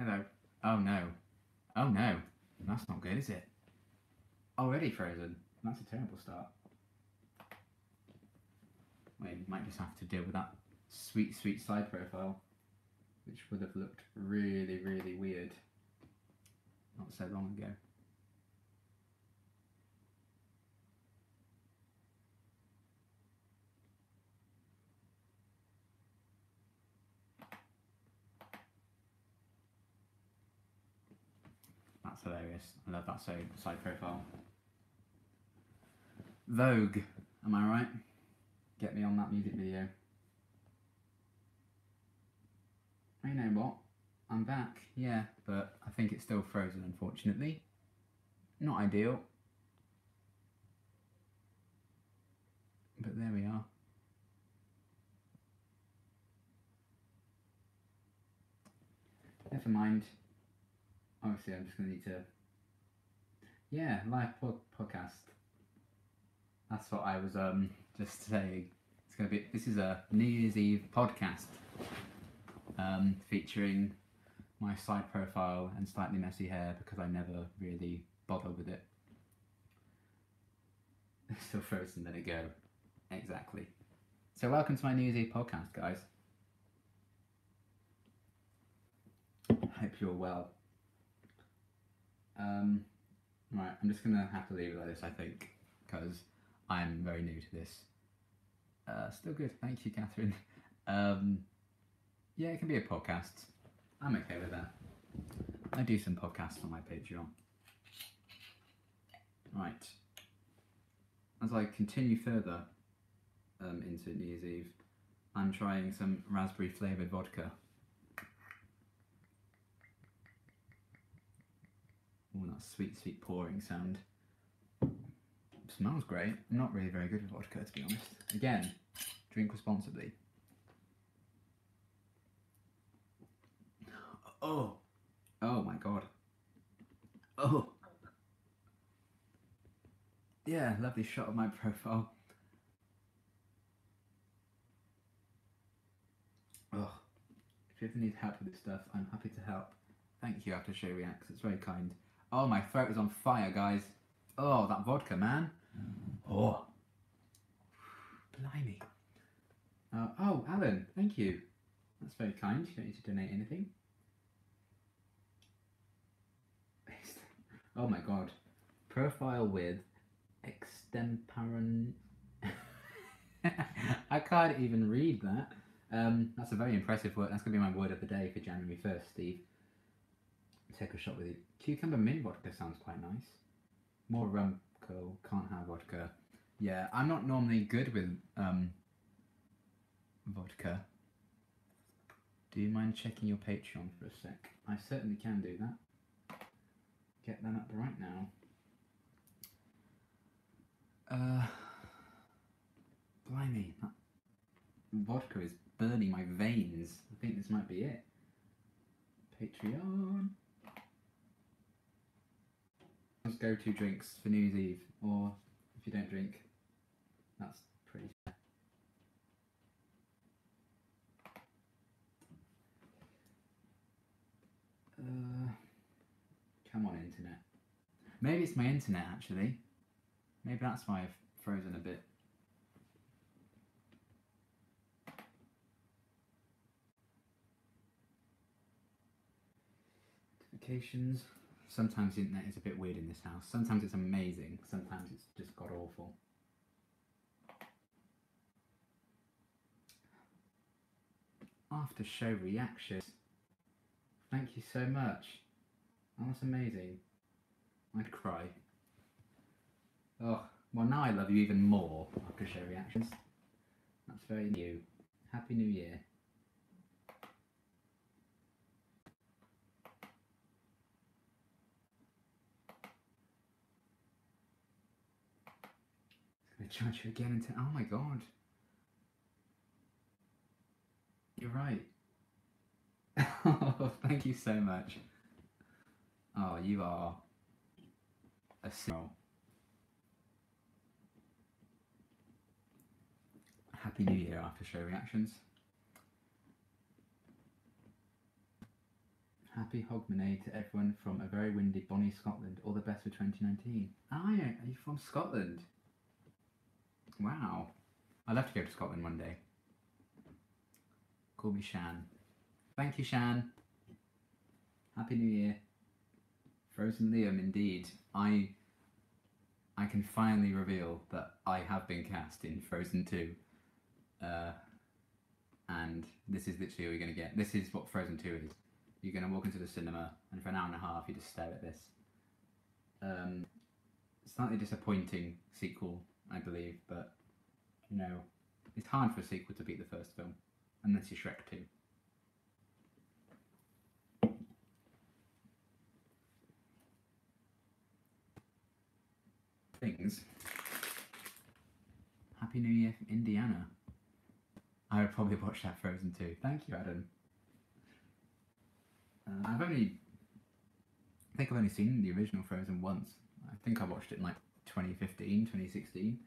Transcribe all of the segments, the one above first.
Hello. Oh no. Oh no. That's not good, is it? Already frozen. That's a terrible start. We might just have to deal with that sweet, sweet side profile, which would have looked really, really weird not so long ago. That's hilarious. I love that side profile. Vogue, am I right? Get me on that music video. You know what? I'm back, yeah, but I think it's still frozen, unfortunately. Not ideal. But there we are. Never mind. Obviously, I'm just going to need to... Yeah, live podcast. That's what I was just saying. It's going to be... This is a New Year's Eve podcast featuring my side profile and slightly messy hair because I never really bother with it. It's still frozen, let it go. Exactly. So welcome to my New Year's Eve podcast, guys. Hope you're well. Right, I'm just gonna have to leave it like this, I think, because I'm very new to this. Still good, thank you, Catherine. Yeah, it can be a podcast. I'm okay with that. I do some podcasts on my Patreon. Right. As I continue further into New Year's Eve, I'm trying some raspberry flavoured vodka. Oh, that sweet, sweet pouring sound. Smells great. I'm not really very good with vodka, to be honest. Again, drink responsibly. Oh! Oh my god. Oh! Yeah, lovely shot of my profile. Oh. If you ever need help with this stuff, I'm happy to help. Thank you, Aftershow Reacts. It's very kind. Oh, my throat is on fire, guys. Oh, that vodka, man. Oh. Blimey. Oh, Alan, thank you. That's very kind. You don't need to donate anything. Oh my god. Profile with extemporan... I can't even read that. That's a very impressive word. That's going to be my word of the day for January 1st, Steve. Take a shot with it. Cucumber mint vodka sounds quite nice. More rum, cool. Can't have vodka. Yeah, I'm not normally good with vodka. Do you mind checking your Patreon for a sec? I certainly can do that. Get that up right now. Blimey, that vodka is burning my veins. I think this might be it. Patreon. Let's go to drinks for New Year's Eve, or if you don't drink, that's pretty fair. Come on, internet. Maybe it's my internet, actually. Maybe that's why I've frozen a bit. Notifications. Sometimes the internet is a bit weird in this house. Sometimes it's amazing. Sometimes it's just god awful. After show reactions. Thank you so much. Oh, that's amazing. I'd cry. Oh, well now I love you even more after show reactions. That's very new. Happy New Year. It's going to charge you again into... Oh my god. You're right. Oh, thank you so much. Oh, you are a signal. Happy New Year after show reactions. Happy Hogmanay to everyone from a very windy Bonnie, Scotland. All the best for 2019. Ah, yeah, are you from Scotland? Wow. I'd love to go to Scotland one day. Call me Shan. Thank you, Shan. Happy New Year. Frozen Liam, indeed. I can finally reveal that I have been cast in Frozen 2. And this is literally all you're going to get. This is what Frozen 2 is. You're going to walk into the cinema, and for an hour and a half, you just stare at this. Slightly disappointing sequel, I believe, but, you know, it's hard for a sequel to beat the first film, unless you're Shrek 2. Things. Happy New Year from Indiana. I would probably watch that Frozen 2. Thank you, Adam. I think I've only seen the original Frozen once. I think I watched it in like 2015, 2016.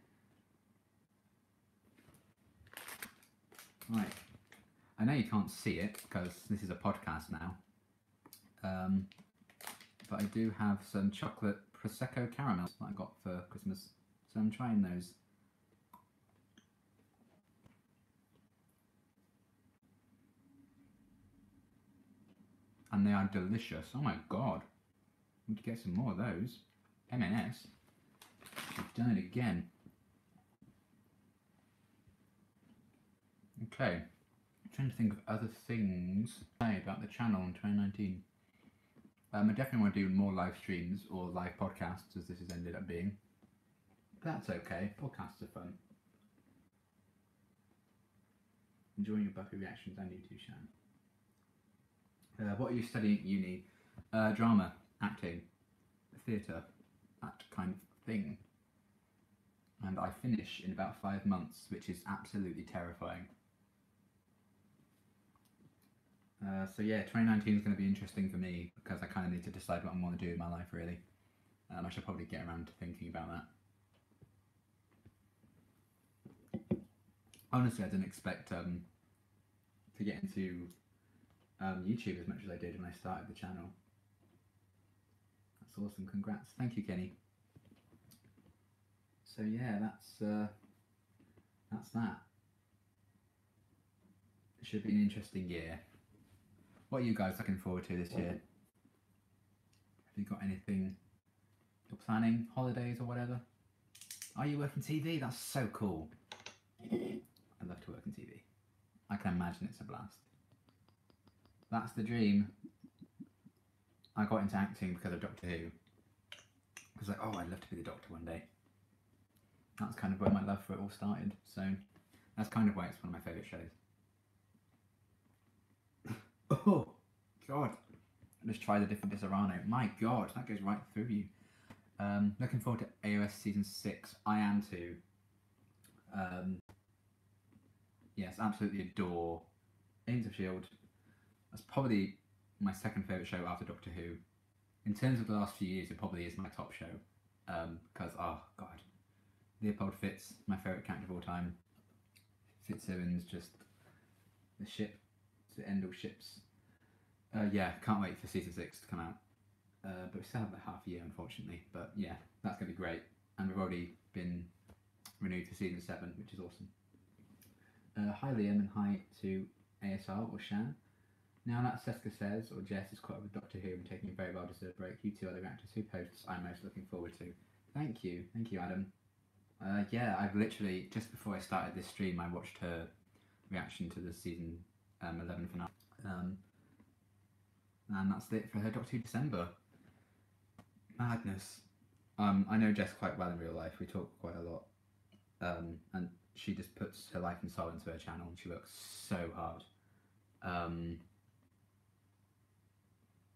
Right. I know you can't see it because this is a podcast now. But I do have some chocolate Prosecco caramels that I got for Christmas. So I'm trying those. And they are delicious. Oh my god. I need to get some more of those. M&S. We've done it again. Okay. I'm trying to think of other things to say about the channel in 2019. I definitely want to do more live streams or live podcasts, as this has ended up being. But that's okay. Podcasts are fun. Enjoying your Buffy reactions, and you too, Shan. What are you studying at uni? Drama, acting, theatre, that kind of thing. And I finish in about 5 months, which is absolutely terrifying. So yeah, 2019 is going to be interesting for me because I kind of need to decide what I want to do in my life, really. I should probably get around to thinking about that. Honestly, I didn't expect to get into YouTube as much as I did when I started the channel. That's awesome. Congrats. Thank you, Kenny. So yeah, that's that. It should be an interesting year. What are you guys looking forward to this year? Have you got anything you're planning? Holidays or whatever? Are you working TV? That's so cool. I'd love to work in TV. I can imagine it's a blast. That's the dream. I got into acting because of Doctor Who. I was like, oh, I'd love to be the Doctor one day. That's kind of where my love for it all started. So that's kind of why it's one of my favourite shows. Oh, God. Let's try the different Disaronno. My God, that goes right through you. Looking forward to AOS Season 6. I am too. Yes, absolutely adore Agents of S.H.I.E.L.D. That's probably my second favourite show after Doctor Who. In terms of the last few years, it probably is my top show. Because, oh, God. Leopold Fitz, my favourite character of all time. Fitzsimmons, just the ship. To end all ships. Yeah, can't wait for Season 6 to come out. But we still have about half a year, unfortunately. But yeah, that's going to be great. And we've already been renewed for Season 7, which is awesome. Hi Liam, and hi to ASR or Shan. Now that Seska says, or Jess is caught up with Doctor Who and taking a very well-deserved break, you two are the actors who posts I'm most looking forward to. Thank you, Adam. Yeah, I've literally, just before I started this stream, I watched her reaction to the Season 11 finale. And that's it for her Doctor Who December. Madness. I know Jess quite well in real life, we talk quite a lot. And she just puts her life and soul into her channel, and she works so hard.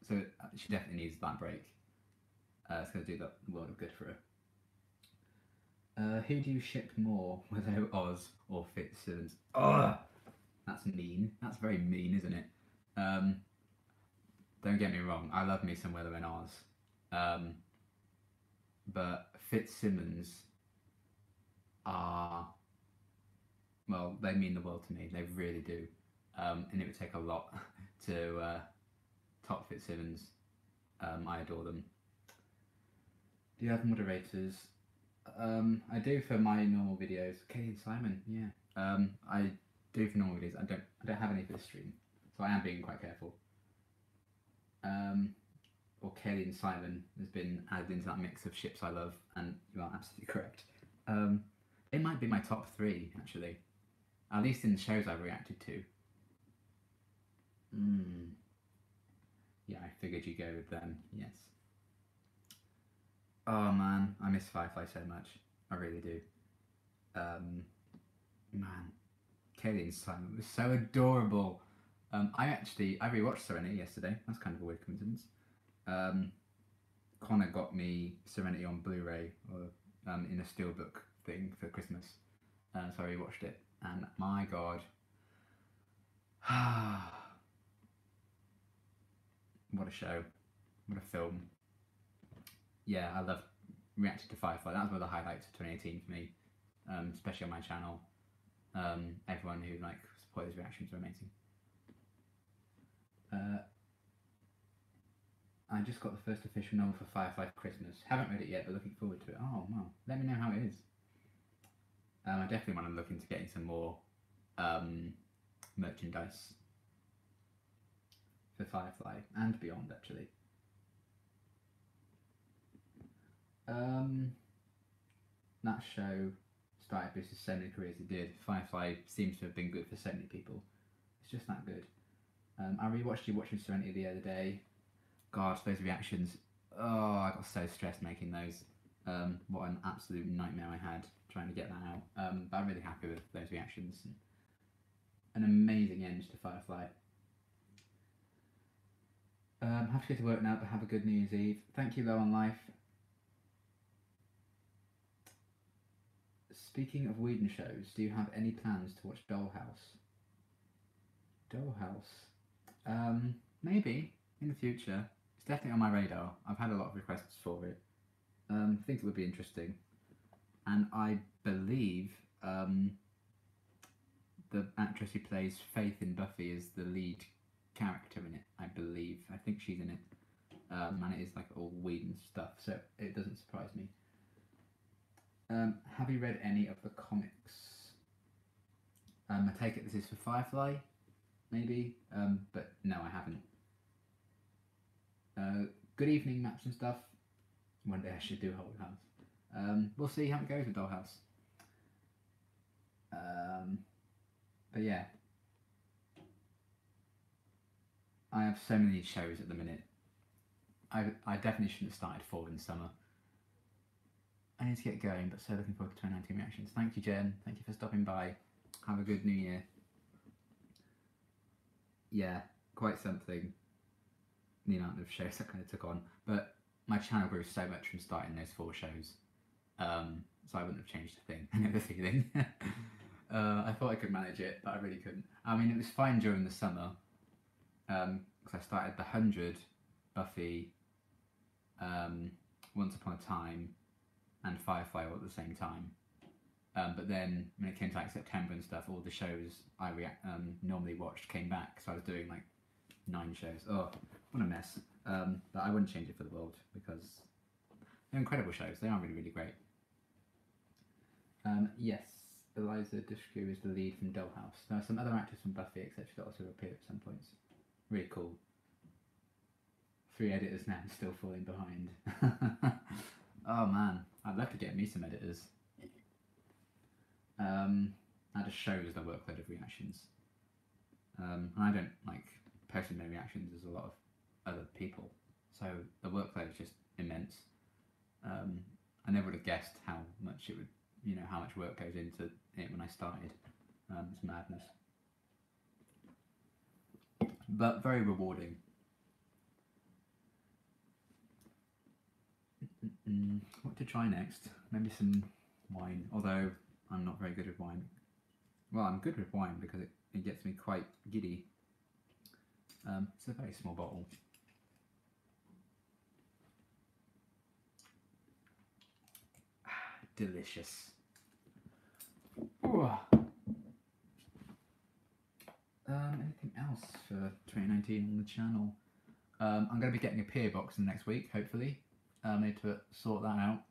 So she definitely needs that break. It's going to do the world of good for her. Who do you ship more, whether Oz or Fitzsimmons? Oh, that's mean. That's very mean, isn't it? Don't get me wrong, I love me some Willow and Oz. But Fitzsimmons are, well, they mean the world to me. They really do. And it would take a lot to top Fitzsimmons. I adore them. Do you have moderators? I do for my normal videos. Katie and Simon, yeah. I do for normal videos. I don't have any for the stream, so I am being quite careful. Or Kelly and Simon has been added into that mix of ships I love, and you are absolutely correct. It might be my top 3 actually, at least in the shows I've reacted to. Yeah, I figured you'd go with them. Yes. Oh man, I miss Firefly so much. I really do. Man, Kelly and Simon was so adorable. I rewatched Serenity yesterday. That's kind of a weird coincidence. Connor got me Serenity on Blu-ray or in a steelbook thing for Christmas, so I rewatched it, and my god, what a show, what a film. Yeah, I love reacting to Firefly. That was one of the highlights of 2018 for me, especially on my channel. Everyone who supported his reactions were amazing. I just got the first official novel for Firefly for Christmas. Haven't read it yet, but looking forward to it. Oh well, let me know how it is. I definitely want to look into getting some more merchandise for Firefly and beyond, actually. That show started boosting so many careers it did. Firefly seems to have been good for so many people. It's just that good. I rewatched you watching Serenity the other day. God, those reactions. Oh, I got so stressed making those. What an absolute nightmare I had trying to get that out. But I'm really happy with those reactions. An amazing end to Firefly. Have to go to work now, but have a good New Year's Eve. Thank you, Low on Life. Speaking of Whedon shows, do you have any plans to watch Dollhouse? Dollhouse? Maybe in the future. It's definitely on my radar. I've had a lot of requests for it. I think it would be interesting. And I believe the actress who plays Faith in Buffy is the lead character in it, I believe. I think she's in it. And it is all Whedon stuff, so it doesn't surprise me. Have you read any of the comics? I take it this is for Firefly, maybe, but no, I haven't. Good evening, maps and stuff. One day I should do Dollhouse. We'll see how it goes with Dollhouse. But yeah, I have so many shows at the minute. I definitely shouldn't have started fall in summer. I need to get going, but so looking forward to 2019 reactions. Thank you, Jen. Thank you for stopping by. Have a good New Year. Yeah, quite something. The amount of shows I kind of took on, but my channel grew so much from starting those 4 shows, so I wouldn't have changed a thing. I know the feeling. I thought I could manage it, but I really couldn't. I mean, it was fine during the summer, because I started the 100, Buffy, Once Upon a Time, and Firefly all at the same time. But then when it came to September and stuff, all the shows I normally watched came back, so I was doing 9 shows. Oh, what a mess. But I wouldn't change it for the world because they're incredible shows. They are really, really great. Yes, Eliza Dushku is the lead from Dollhouse. There are some other actors from Buffy, etc. that also appear at some points. Really cool. 3 editors now, still falling behind. Oh man, I'd love to get me some editors. That just shows the workload of reactions. And I don't posting many reactions. There's a lot of other people, so the workload is just immense. I never would have guessed how much it would, how much work goes into it when I started. It's madness, but very rewarding. What to try next? Maybe some wine, although I'm not very good with wine. Well, I'm good with wine because it gets me quite giddy. It's a very small bottle. Delicious. Anything else for 2019 on the channel? I'm going to be getting a PO box in the next week, hopefully. I need to sort that out.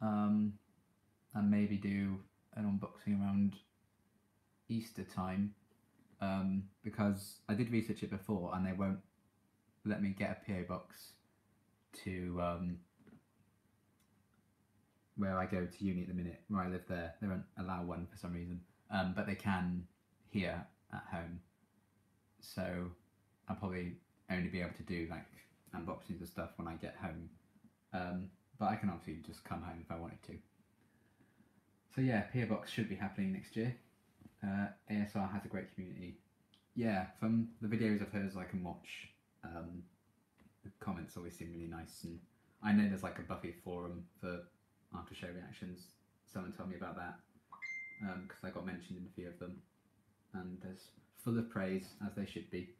And maybe do an unboxing around Easter time. Because I did research it before and they won't let me get a PO box to where I go to uni at the minute, where I live there. They won't allow one for some reason. But they can here at home. So I'll probably only be able to do like unboxings and stuff when I get home. But I can obviously just come home if I wanted to. So yeah, PO box should be happening next year. ASR has a great community. Yeah, from the videos of hers I can watch, the comments always seem really nice, and I know there's like a Buffy forum for after show reactions. Someone told me about that because I got mentioned in a few of them, and there's full of praise as they should be.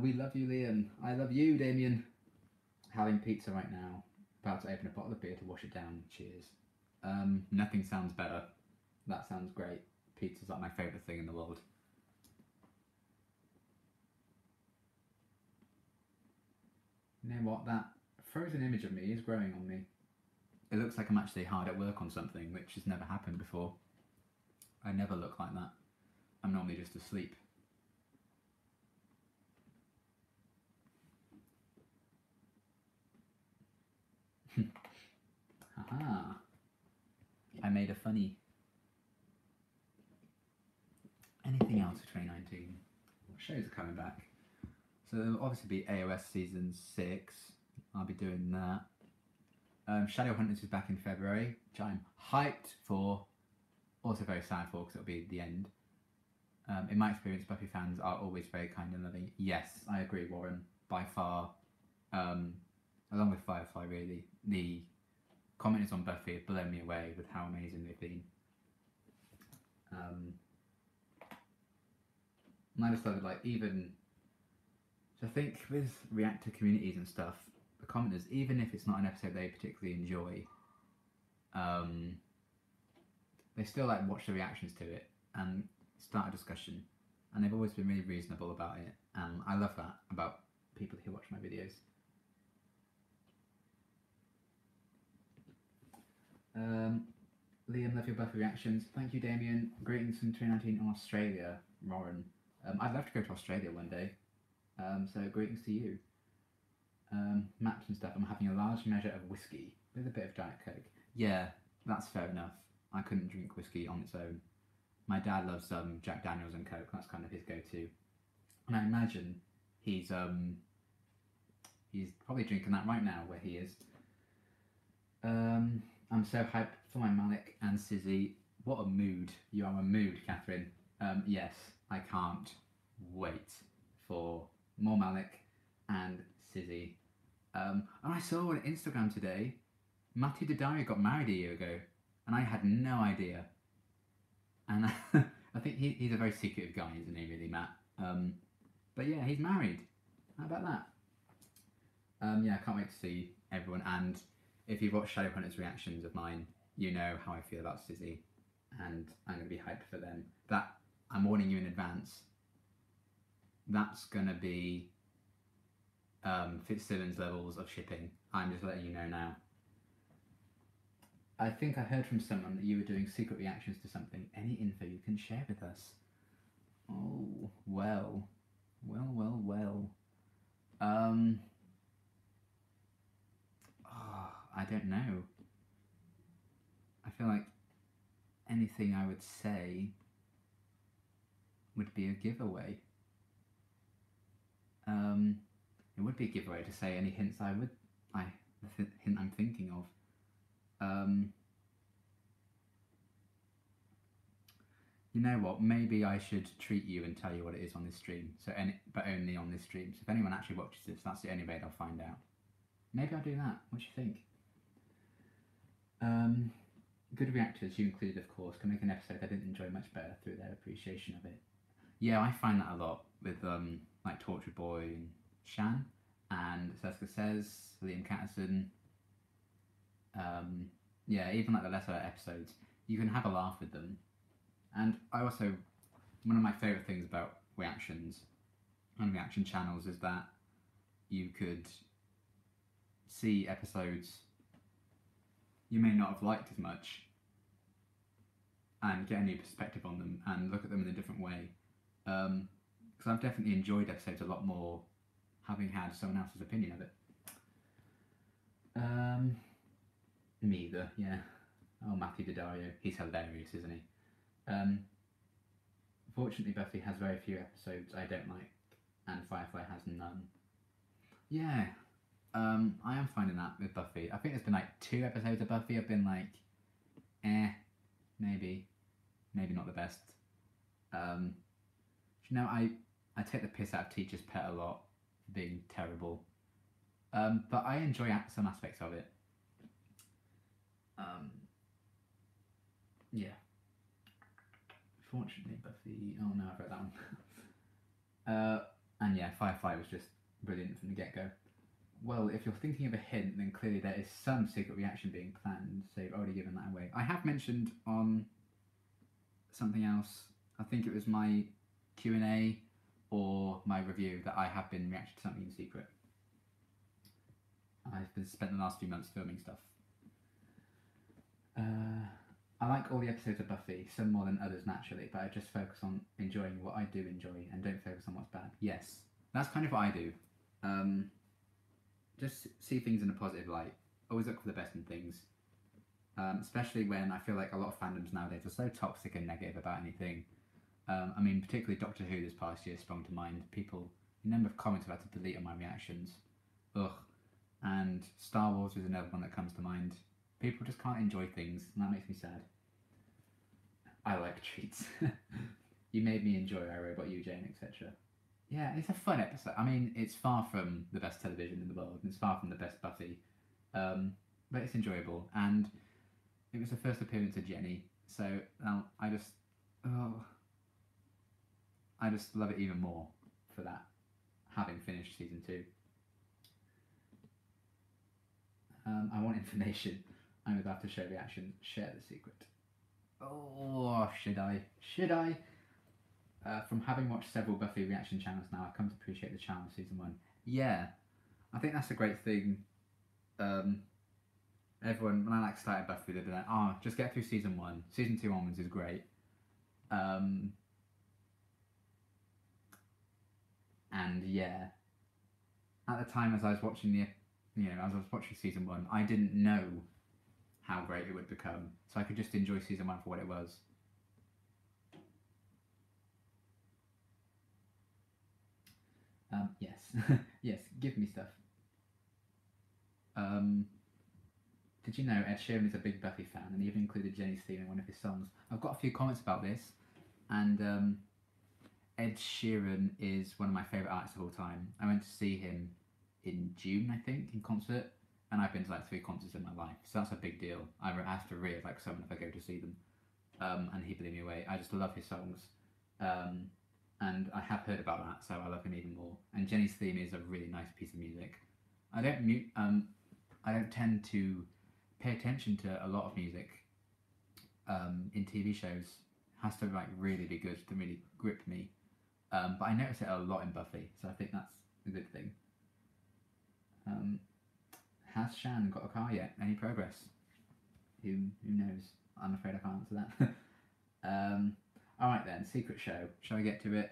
We love you, Liam. I love you, Damien. Having pizza right now. About to open a bottle of beer to wash it down. Cheers. Nothing sounds better. That sounds great. Pizza's like my favourite thing in the world. You know what? That frozen image of me is growing on me. It looks like I'm actually hard at work on something, which has never happened before. I never look like that. I'm normally just asleep. Haha. I made a funny. Anything else for 2019? What shows are coming back? So there'll obviously be AOS Season 6. I'll be doing that. Shadowhunters is back in February, which I'm hyped for. Also very sad for because it'll be the end. In my experience, Buffy fans are always very kind and loving. Yes, I agree, Warren. By far, along with Firefly, really, the commenters on Buffy have blown me away with how amazing they've been. And I just love it, like, even, so I think with reactor communities and stuff, the commenters, even if it's not an episode they particularly enjoy, they still like watch the reactions to it and start a discussion, and they've always been really reasonable about it, and I love that about people who watch my videos. Liam, love your Buffy reactions. Thank you, Damien. Greetings from 2019 in Australia, Warren. I'd love to go to Australia one day, so greetings to you. Maps and stuff. I'm having a large measure of whiskey with a bit of Diet Coke. Yeah, that's fair enough. I couldn't drink whiskey on its own. My dad loves Jack Daniels and Coke. That's kind of his go-to, and I imagine he's probably drinking that right now where he is. I'm so hyped for my Malik and Sizzy. What a mood. You are a mood, Catherine. Yes, I can't wait for more Malik and Sizzy. And I saw on Instagram today, Matthew Daddario got married a year ago, and I had no idea. And I think he's a very secretive guy, isn't he, really, Matt? But yeah, he's married. How about that? Yeah, I can't wait to see everyone. And if you've watched Shadowhunters reactions of mine, you know how I feel about Sizzy, and I'm going to be hyped for them. That, I'm warning you in advance, that's going to be Fitzsimmons levels of shipping. I'm just letting you know now. I think I heard from someone that you were doing secret reactions to something. Any info you can share with us? Oh, well. I don't know. I feel like anything I would say would be a giveaway. It would be a giveaway to say any hints the hint I'm thinking of. You know what? Maybe I should treat you and tell you what it is on this stream. But only on this stream. So if anyone actually watches this, that's the only way they'll find out. Maybe I'll do that. What do you think? Good reactors, you included, of course, can make an episode I didn't enjoy much better through their appreciation of it. Yeah, I find that a lot with like Tortured Boy and Shan, and Seska Says, Liam Catterson. Yeah, even like the lesser episodes, you can have a laugh with them. And I one of my favourite things about reactions and reaction channels is that you could see episodes you may not have liked as much and get a new perspective on them and look at them in a different way. Because I've definitely enjoyed episodes a lot more having had someone else's opinion of it. Me either, yeah. Oh, Matthew Daddario, he's hilarious, isn't he? Fortunately, Buffy has very few episodes I don't like, and Firefly has none. Yeah, I am finding that with Buffy. I think there's been like 2 episodes of Buffy I've been like, maybe not the best. You know, I take the piss out of Teacher's Pet a lot for being terrible, but I enjoy some aspects of it. Yeah. Fortunately, Buffy. Oh no, I've read that one. And yeah, Firefly was just brilliant from the get-go. Well, if you're thinking of a hint, then clearly there is some secret reaction being planned, so you've already given that away. I have mentioned on something else, I think it was my Q&A or my review, that I have been reacting to something in secret. I've been spent the last few months filming stuff. I like all the episodes of Buffy, some more than others naturally, but I just focus on enjoying what I do enjoy and don't focus on what's bad. Yes, that's kind of what I do. Just see things in a positive light. Always look for the best in things. Especially when I feel like a lot of fandoms nowadays are so toxic and negative about anything. I mean, particularly Doctor Who this past year sprung to mind. People, a number of comments I've had to delete on my reactions. Ugh. And Star Wars is another one that comes to mind. People just can't enjoy things, and that makes me sad. I like treats. You made me enjoy I, Robot You, Jane, etc. Yeah, it's a fun episode. I mean, it's far from the best television in the world, and it's far from the best Buffy. But it's enjoyable, and it was the first appearance of Jenny, so I just love it even more for that, having finished season 2. I want information. I'm about to show reaction. Share the secret. Oh, should I? Should I? From having watched several Buffy reaction channels now, I've come to appreciate the charm of season 1. Yeah, I think that's a great thing. Everyone, when I started Buffy, they'd be like, "Oh, just get through season 1. Season 2 onwards is great." And yeah, at the time as I was watching as I was watching season 1, I didn't know how great it would become, so I could just enjoy season 1 for what it was. Yes, yes, give me stuff. Did you know Ed Sheeran is a big Buffy fan, and he even included Jenny's theme in one of his songs? I've got a few comments about this, and Ed Sheeran is one of my favourite artists of all time. I went to see him in June, I think, in concert, and I've been to like 3 concerts in my life, so that's a big deal. I have to really like someone if I go to see them, and he blew me away. I just love his songs, and I have heard about that, so I love him even more. And Jenny's theme is a really nice piece of music. I don't tend to pay attention to a lot of music in TV shows. It has to like really be good to really grip me. But I notice it a lot in Buffy, so I think that's a good thing. Has Shan got a car yet? Any progress? Who knows? I'm afraid I can't answer that. Alright then, secret show. Shall I get to it?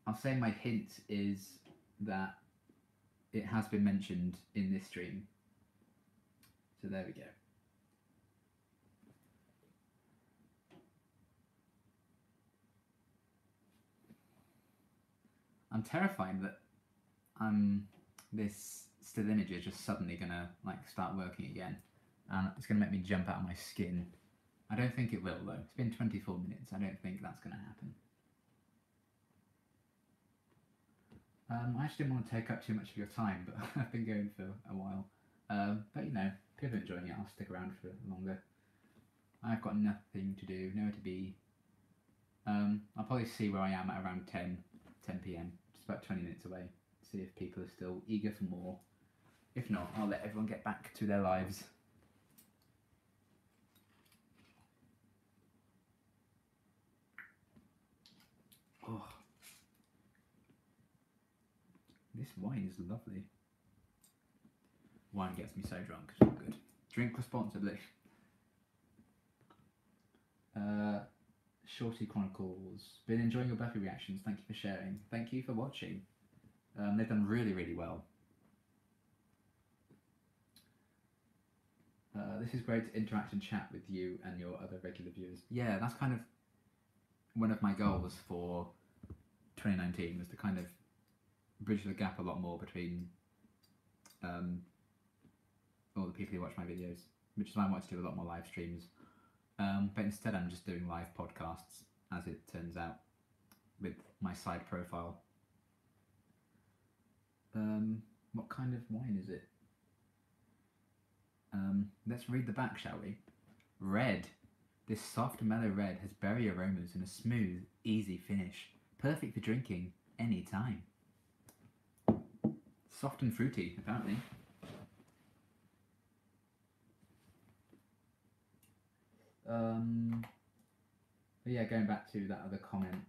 I'll say my hint is that it has been mentioned in this stream. So there we go. I'm terrified that this still image is just suddenly gonna like start working again, and it's gonna make me jump out of my skin. I don't think it will though. It's been 24 minutes. I don't think that's gonna happen. I actually didn't want to take up too much of your time, but I've been going for a while. But you know, people are enjoying it. I'll stick around for longer. I've got nothing to do, nowhere to be. I'll probably see where I am at around 10 PM, just about 20 minutes away. See if people are still eager for more. If not, I'll let everyone get back to their lives. Oh. This wine is lovely. Wine gets me so drunk. It's not good. Drink responsibly. Shorty Chronicles. Been enjoying your Buffy reactions. Thank you for sharing. Thank you for watching. They've done really, really well. This is great to interact and chat with you and your other regular viewers. Yeah, that's kind of one of my goals for 2019, was to kind of bridge the gap a lot more between all the people who watch my videos, which is why I want to do a lot more live streams. But instead I'm just doing live podcasts, as it turns out, with my side profile. What kind of wine is it? Let's read the back, shall we? Red. This soft, mellow red has berry aromas and a smooth, easy finish. Perfect for drinking any time. Soft and fruity, apparently. But yeah, going back to that other comment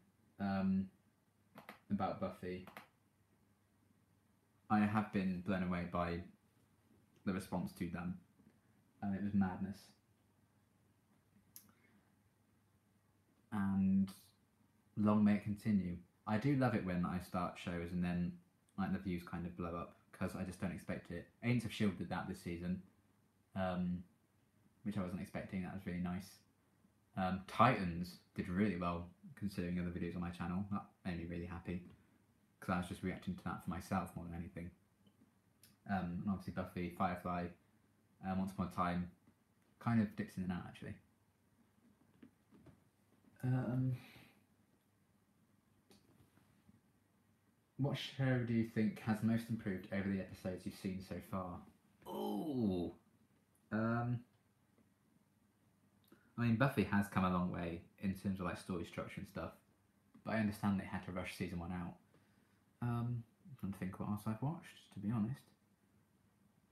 about Buffy, I have been blown away by the response to them. It was madness. And long may it continue. I do love it when I start shows and then like the views kind of blow up, because I just don't expect it. Agents of S.H.I.E.L.D. did that this season, which I wasn't expecting. That was really nice. Titans did really well considering other videos on my channel. That made me really happy, because I was just reacting to that for myself more than anything. And obviously Buffy, Firefly, Once Upon a Time, kind of dips in and out actually. What show do you think has most improved over the episodes you've seen so far? Oh, I mean, Buffy has come a long way in terms of like story structure and stuff, but I understand they had to rush season 1 out. I'm trying to think what else I've watched, to be honest.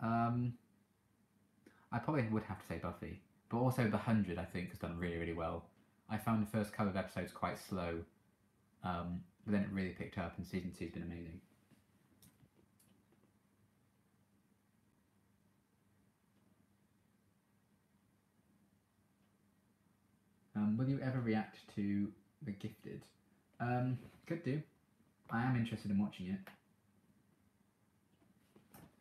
I probably would have to say Buffy, but also The 100 I think has done really, really well. I found the first couple of episodes quite slow, but then it really picked up, and season 2's been amazing. Will you ever react to The Gifted? Could do. I am interested in watching it.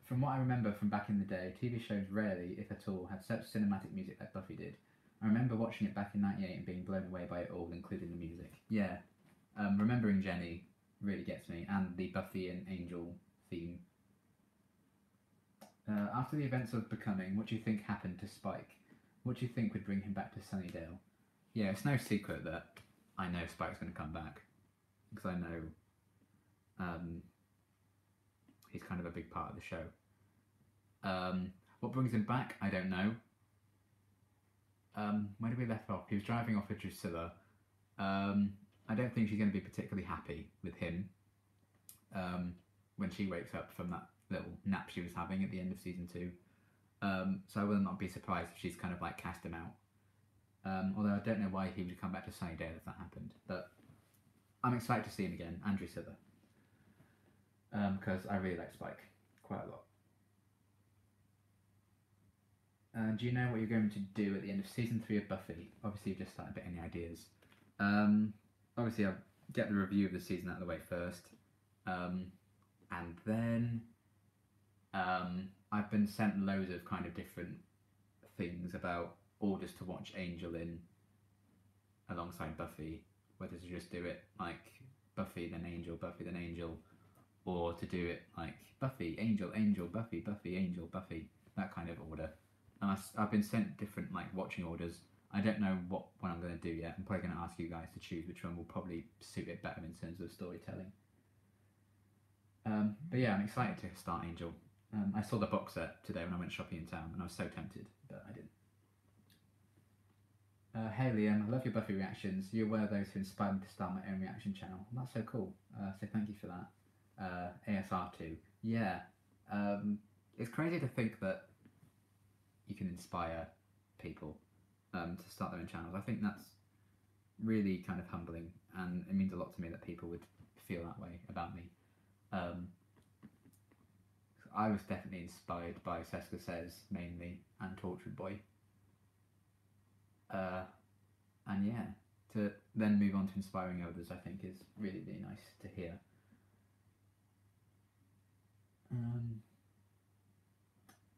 From what I remember from back in the day, TV shows rarely, if at all, had such cinematic music like Buffy did. I remember watching it back in '98 and being blown away by it all, including the music. Yeah, remembering Jenny really gets me, and the Buffy and Angel theme. After the events of Becoming, what do you think happened to Spike? What do you think would bring him back to Sunnydale? Yeah, it's no secret that I know Spike's going to come back, because I know he's kind of a big part of the show. What brings him back? I don't know. Where did we left off? He was driving off with Drusilla. I don't think she's going to be particularly happy with him when she wakes up from that little nap she was having at the end of season 2. So I will not be surprised if she's kind of like cast him out. Although I don't know why he would come back to Sunnydale if that happened. But I'm excited to see him again, and Drusilla. Because I really like Spike quite a lot. Do you know what you're going to do at the end of season 3 of Buffy? Obviously, you've just started, but any ideas? Obviously, I'll get the review of the season out of the way first, and then I've been sent loads of kind of different things about orders to watch Angel in alongside Buffy, whether to just do it like Buffy then Angel, Buffy then Angel, or to do it like Buffy, Angel, Angel, Buffy, Buffy, Angel, Buffy, that kind of order. And I've been sent different like watching orders. I don't know what one I'm going to do yet. I'm probably going to ask you guys to choose which one will probably suit it better in terms of storytelling. But yeah, I'm excited to start Angel. I saw the box set today when I went shopping in town, and I was so tempted, but I didn't. Hey Liam, I love your Buffy reactions. You're one of those who inspired me to start my own reaction channel. That's so cool. So thank you for that. ASR2. Yeah. It's crazy to think that you can inspire people to start their own channels. I think that's really kind of humbling, and it means a lot to me that people would feel that way about me. I was definitely inspired by Seska Says mainly and Tortured Boy. And yeah, to then move on to inspiring others, I think is really, really nice to hear.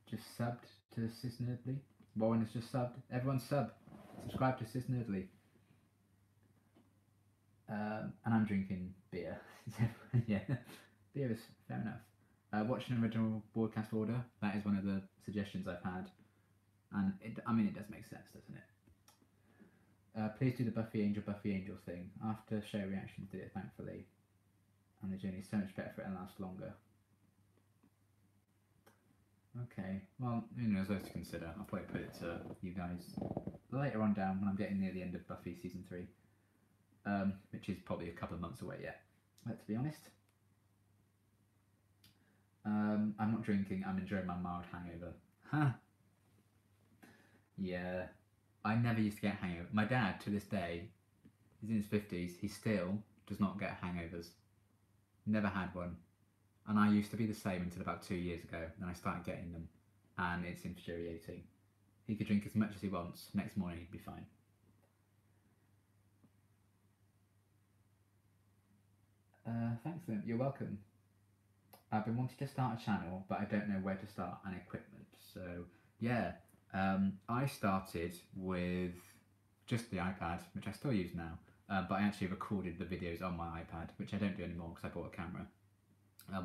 Just subbed to Sis Nerdly. Warren has just subbed. Everyone subscribe to Sis Nerdly. And I'm drinking beer. Yeah, beer is fair enough. Watch an original broadcast order. That is one of the suggestions I've had, and it does make sense, doesn't it? Please do the Buffy Angel thing. After show reactions did it, thankfully, and the journey's so much better for it and lasts longer. Okay, well, there's those to consider. I'll probably put it to you guys later on down when I'm getting near the end of Buffy season 3. Which is probably a couple of months away yet, let's be honest. I'm not drinking, I'm enjoying my mild hangover. Huh. Yeah, I never used to get hangover. My dad, to this day, he's in his 50s, he still does not get hangovers. Never had one. And I used to be the same until about 2 years ago, then I started getting them, and it's infuriating. He could drink as much as he wants, next morning he'd be fine. Thanks, Lynn. You're welcome. I've been wanting to start a channel, but I don't know where to start and equipment. So, yeah, I started with just the iPad, which I still use now, but I actually recorded the videos on my iPad, which I don't do anymore because I bought a camera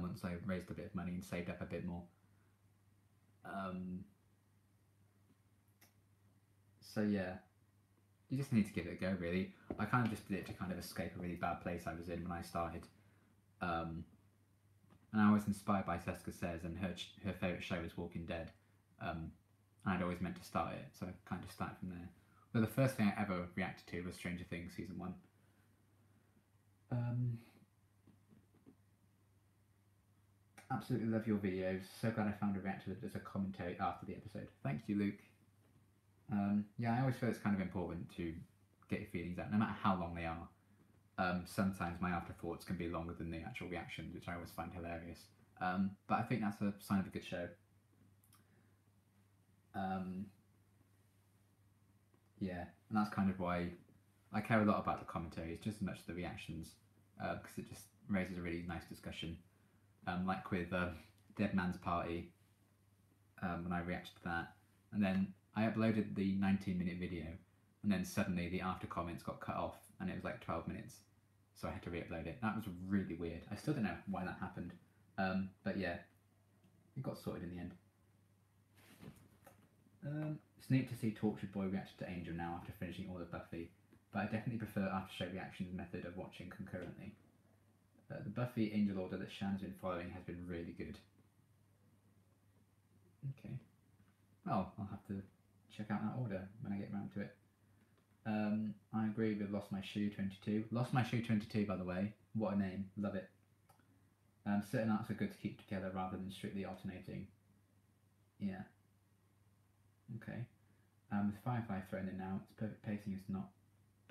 once I raised a bit of money and saved up a bit more. So, yeah. You just need to give it a go, really. I kind of just did it to kind of escape a really bad place I was in when I started. And I was inspired by Seska Says, and her favourite show was Walking Dead. And I'd always meant to start it, so I kind of started from there. But the first thing I ever reacted to was Stranger Things Season 1. Absolutely love your videos. So glad I found a reactor that does a commentary after the episode. Thank you, Luke. Yeah, I always feel it's kind of important to get your feelings out, no matter how long they are. Sometimes my afterthoughts can be longer than the actual reactions, which I always find hilarious. But I think that's a sign of a good show. Yeah, and that's kind of why I care a lot about the commentaries, just as much as the reactions, because it just raises a really nice discussion. Like with Dead Man's Party, when I reacted to that, and then I uploaded the 19-minute video, and then suddenly the after comments got cut off, and it was like 12 minutes, so I had to re-upload it. That was really weird. I still don't know why that happened, but yeah, it got sorted in the end. It's neat to see Tortured Boy reacted to Angel now after finishing all of Buffy, but I definitely prefer after show reactions method of watching concurrently. The Buffy Angel order that Shan's been following has been really good. Okay. Well, I'll have to check out that order when I get around to it. I agree with Lost My Shoe 22. Lost My Shoe 22, by the way. What a name. Love it. Certain arcs are good to keep together rather than strictly alternating. Yeah. Okay. With Firefly thrown in now, its perfect pacing is not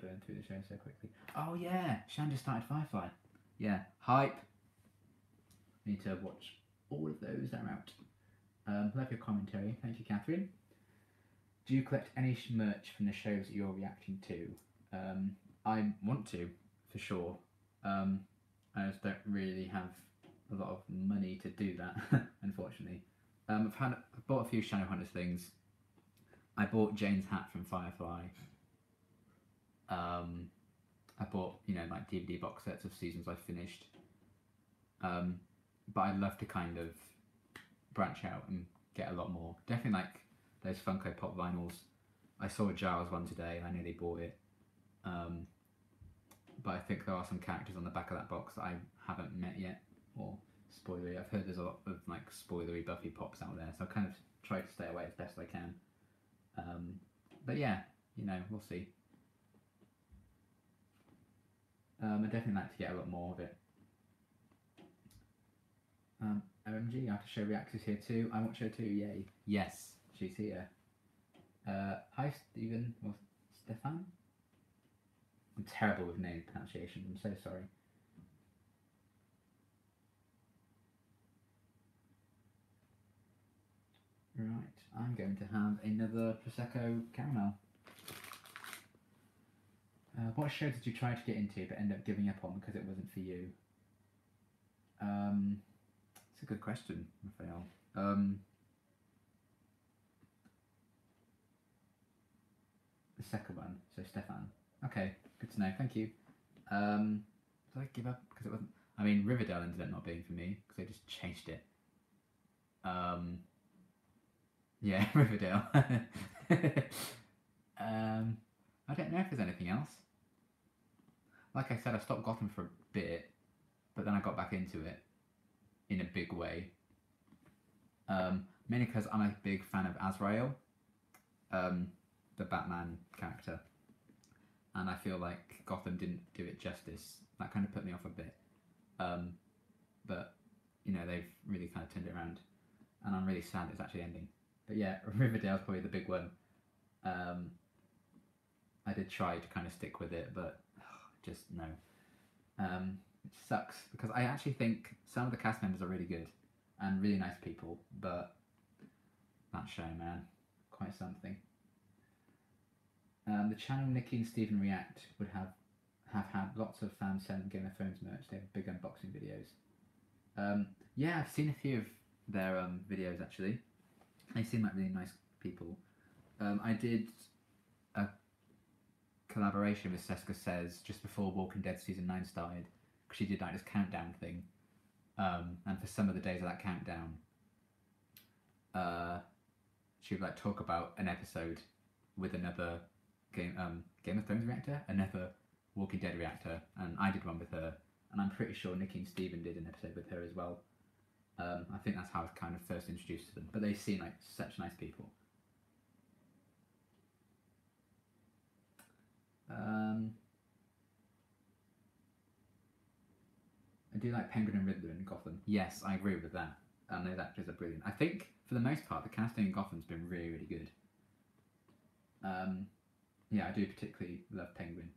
burned through the show so quickly. Oh yeah, Shan just started Firefly. Yeah, hype. Need to watch all of those that are out. Love your commentary. Thank you, Catherine. Do you collect any merch from the shows that you're reacting to? I want to, for sure. I just don't really have a lot of money to do that, unfortunately. I've bought a few Shadowhunters things. I bought Jane's hat from Firefly. I bought, like DVD box sets of seasons I've finished. But I'd love to kind of branch out and get a lot more. Definitely like those Funko Pop vinyls. I saw a Giles one today and I nearly bought it. But I think there are some characters on the back of that box that I haven't met yet, or spoilery. I've heard there's a lot of like spoilery Buffy pops out there, so I kind of try to stay away as best I can. But yeah, we'll see. I'd definitely like to get a lot more of it. OMG, After Show Reacts is here too. I watch her too, yay. Yes, she's here. Hi Stephen, or Stefan? I'm terrible with name pronunciation, I'm so sorry. Right, I'm going to have another Prosecco caramel. What show did you try to get into but end up giving up on because it wasn't for you? It's a good question, Raphael. The second one, so Stefan. Okay, good to know, thank you. Did I give up because it wasn't? I mean, Riverdale ended up not being for me because they just changed it. Yeah, Riverdale. I don't know if there's anything else. Like I said, I stopped Gotham for a bit, but then I got back into it in a big way. Mainly because I'm a big fan of Azrael, the Batman character, and I feel like Gotham didn't do it justice. That kind of put me off a bit. But you know, they've really kind of turned it around, and I'm really sad it's actually ending. But yeah, Riverdale's probably the big one. I did try to kind of stick with it, but just no. It sucks because I actually think some of the cast members are really good and really nice people, but that show, man, quite something. The channel Nikki and Stephen React would have had lots of fans selling Game of Thrones merch. They have big unboxing videos. Yeah, I've seen a few of their videos actually. They seem like really nice people. I did a collaboration with Seska Says just before Walking Dead season 9 started, because she did like this countdown thing, and for some of the days of that countdown, she would like talk about an episode with another Game of Thrones reactor, another Walking Dead reactor, and I did one with her, and I'm pretty sure Nikki and Steven did an episode with her as well. I think that's how I was kind of first introduced to them, but they seem like such nice people. I do like Penguin and Riddler in Gotham. Yes, I agree with that. Those actors are brilliant. I think, for the most part, the casting in Gotham's been really, really good. Yeah, I do particularly love Penguin.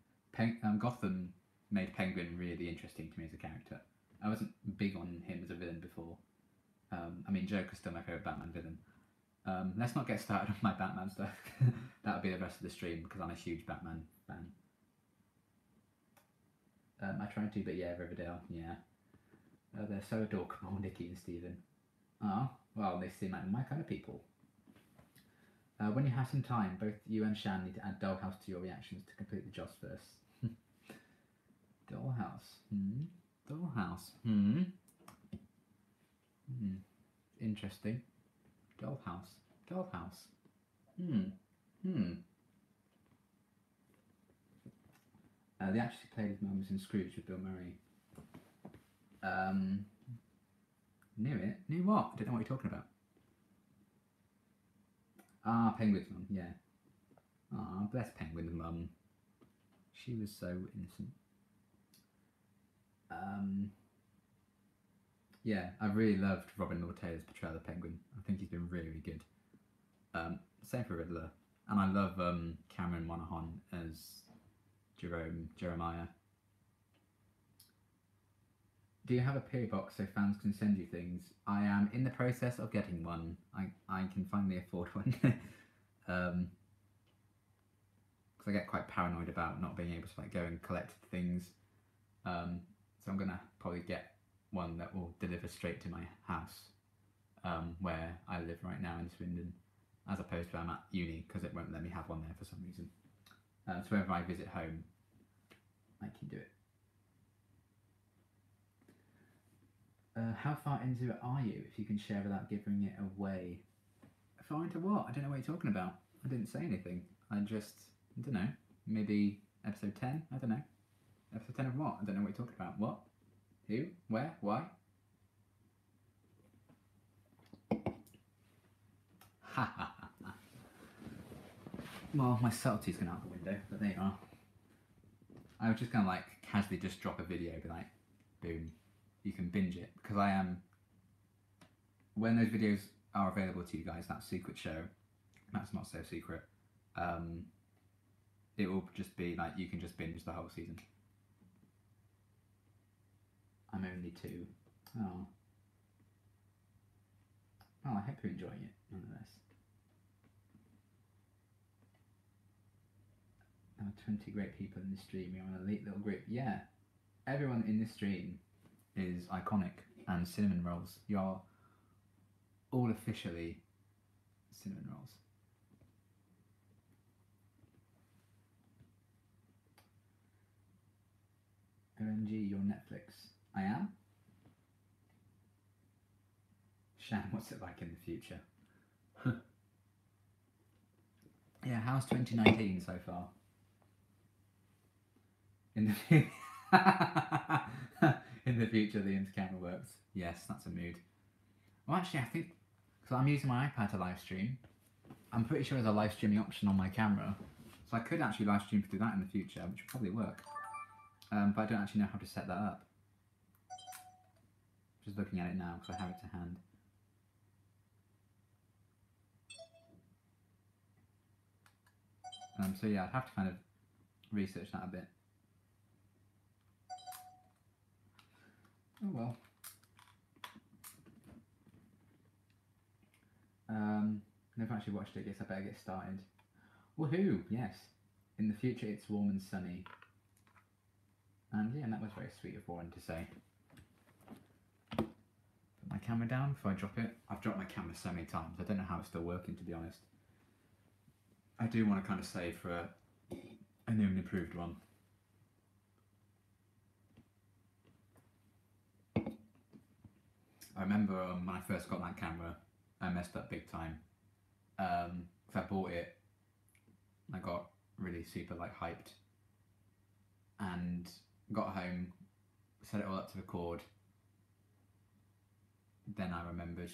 Gotham made Penguin really interesting to me as a character. I wasn't big on him as a villain before. I mean, Joker's still my favourite Batman villain. Let's not get started on my Batman stuff. That'll be the rest of the stream because I'm a huge Batman fan. I tried to, but yeah, Riverdale, yeah. They're so adorable, Nikki and Steven. Ah, well, they seem like my kind of people. When you have some time, both you and Shan need to add Dollhouse to your reactions to complete the Joss verse. Dollhouse. Dollhouse. Interesting. Dollhouse. Dollhouse. The actress who played his mum was in Scrooge with Bill Murray. Knew it? Knew what? I don't know what you're talking about. Ah, Penguin's mum, yeah. Ah, bless Penguin's mum. She was so innocent. Yeah, I really loved Robin Lord Taylor's portrayal of Penguin. I think he's been really, really good. Same for Riddler. And I love Cameron Monaghan as Jeremiah. Do you have a PO box so fans can send you things? I am in the process of getting one. I can finally afford one. Because I get quite paranoid about not being able to like go and collect things. So I'm gonna probably get one that will deliver straight to my house, where I live right now in Swindon, as opposed to I'm at uni because it won't let me have one there for some reason. So whenever I visit home, I can do it. How far into it are you, if you can share without giving it away? Far into what? I don't know what you're talking about. I didn't say anything. I don't know. Maybe episode 10? I don't know. Episode 10 of what? I don't know what you're talking about. What? Who? Where? Why? Ha ha ha ha. Well, my subtlety's gone out the window, but there you are. I was just gonna like casually just drop a video, be like, boom. You can binge it, because I am, when those videos are available to you guys, that secret show, that's not so secret, it will just be like, you can just binge the whole season. I'm only 2. Oh. Oh, I hope you're enjoying it, nonetheless. 20 great people in the stream. You're an elite little group. Yeah, everyone in this stream is iconic, and cinnamon rolls. You're all officially cinnamon rolls. OMG, you're Netflix. I am? Shan, what's it like in the future? Yeah, how's 2019 so far? In the in the future, the camera works. Yes, that's a mood. Well, actually, I think because I'm using my iPad to live stream, I'm pretty sure there's a live streaming option on my camera, so I could actually live stream through that in the future, which would probably work. But I don't actually know how to set that up. Just looking at it now because I have it to hand. So yeah, I'd have to kind of research that a bit. Oh well. Never actually watched it. Guess I better get started. Woohoo! Yes. In the future, it's warm and sunny. And yeah, that was very sweet of Warren to say. Put my camera down before I drop it. I've dropped my camera so many times. I don't know how it's still working, to be honest. I do want to kind of save for a new and improved one. I remember when I first got that camera, I messed up big time. Because I bought it, I got really super like hyped, and got home, set it all up to record. Then I remembered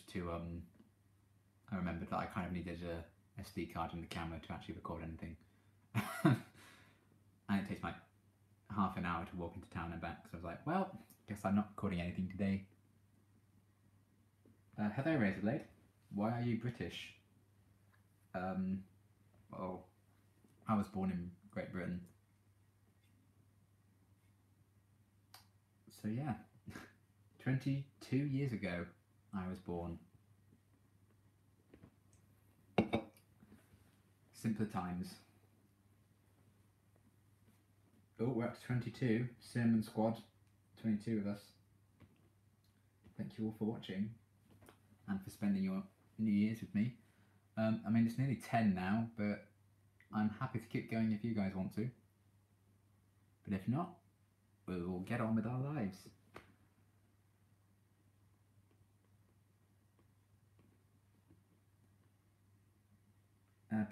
that I kind of needed a SD card in the camera to actually record anything. And it takes like half an hour to walk into town and back, so I was like, well, guess I'm not recording anything today. Hello Razorblade, why are you British? Well, I was born in Great Britain. So yeah, 22 years ago I was born. Simpler times. Oh, we're up to 22. Cinnamon Squad, 22 of us. Thank you all for watching and for spending your New Year's with me. I mean, it's nearly 10 now, but I'm happy to keep going if you guys want to. But if not, we'll get on with our lives.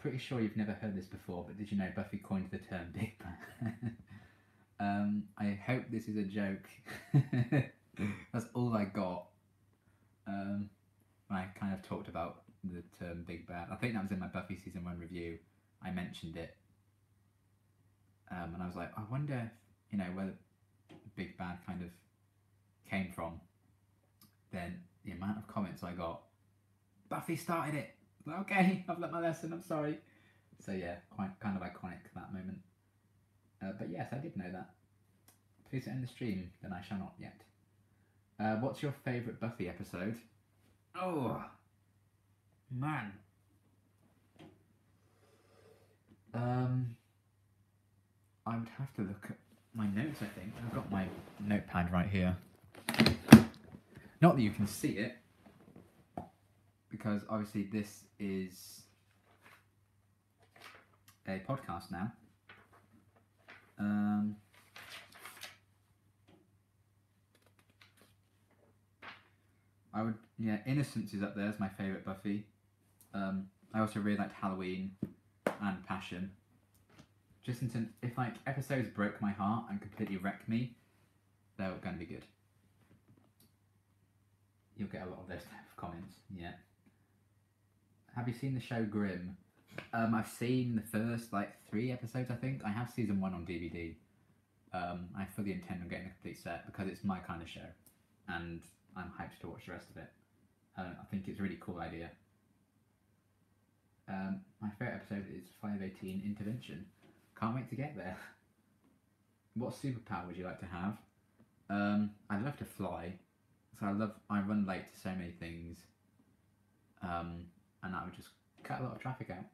Pretty sure you've never heard this before, but did you know Buffy coined the term Big Bad? I hope this is a joke. That's all I got. When I kind of talked about the term Big Bad. I think that was in my Buffy Season 1 review. I mentioned it. And I was like, I wonder if, you know, where Big Bad kind of came from. Then the amount of comments I got, Buffy started it. Okay, I've learnt my lesson, I'm sorry. So yeah, quite kind of iconic that moment. But yes, I did know that. Please end the stream, then I shall not yet. What's your favourite Buffy episode? Oh, man. I would have to look at my notes, I think. I've got my notepad right here. Not that you can see it, because obviously this is a podcast now. I would, yeah, Innocence is up there as my favourite Buffy. I also really liked Halloween and Passion. Just if like episodes broke my heart and completely wrecked me, they're going to be good. You'll get a lot of those type of comments, yeah. Have you seen the show Grimm? I've seen the first like 3 episodes, I think. I have season 1 on DVD. I fully intend on getting a complete set because it's my kind of show, and I'm hyped to watch the rest of it. I think it's a really cool idea. My favourite episode is 518 Intervention. Can't wait to get there. What superpower would you like to have? I'd love to fly. So I run late to so many things. and that would just cut a lot of traffic out.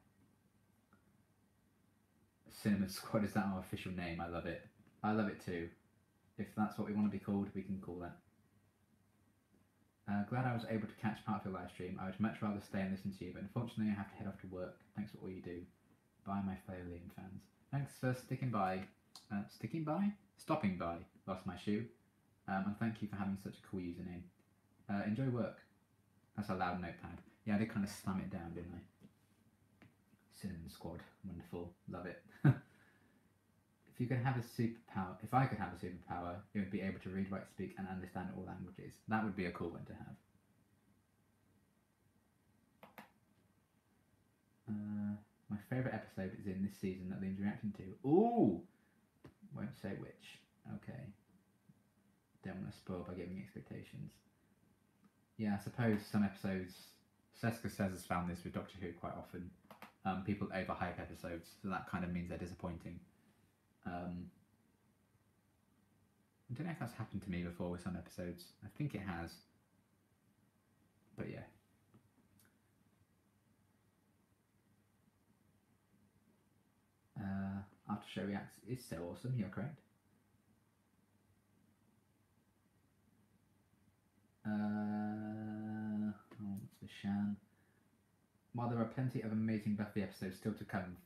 Cinema Squad, is that our official name? I love it. I love it too. If that's what we want to be called, we can call that. Glad I was able to catch part of your live stream. I would much rather stay and listen to you, but unfortunately I have to head off to work. Thanks for all you do. Bye, my fellow Liam fans. Thanks for sticking by. Stopping by. Lost my shoe. And thank you for having such a cool username. Enjoy work. That's a loud notepad. Yeah, I did kind of slam it down, didn't I? Cinema Squad. Wonderful. Love it. If I could have a superpower, it would be able to read, write, speak, and understand all languages. That would be a cool one to have. My favourite episode is in this season that Liam's reacting to. Ooh! Won't say which. Okay. Don't want to spoil by giving expectations. Yeah, I suppose some episodes... Seska Says has found this with Doctor Who quite often. People overhype episodes, so that kind of means they're disappointing. I don't know if that's happened to me before with some episodes. I think it has. But yeah. After show reacts is so awesome, you're correct. What's the Shan? While there are plenty of amazing Buffy episodes still to come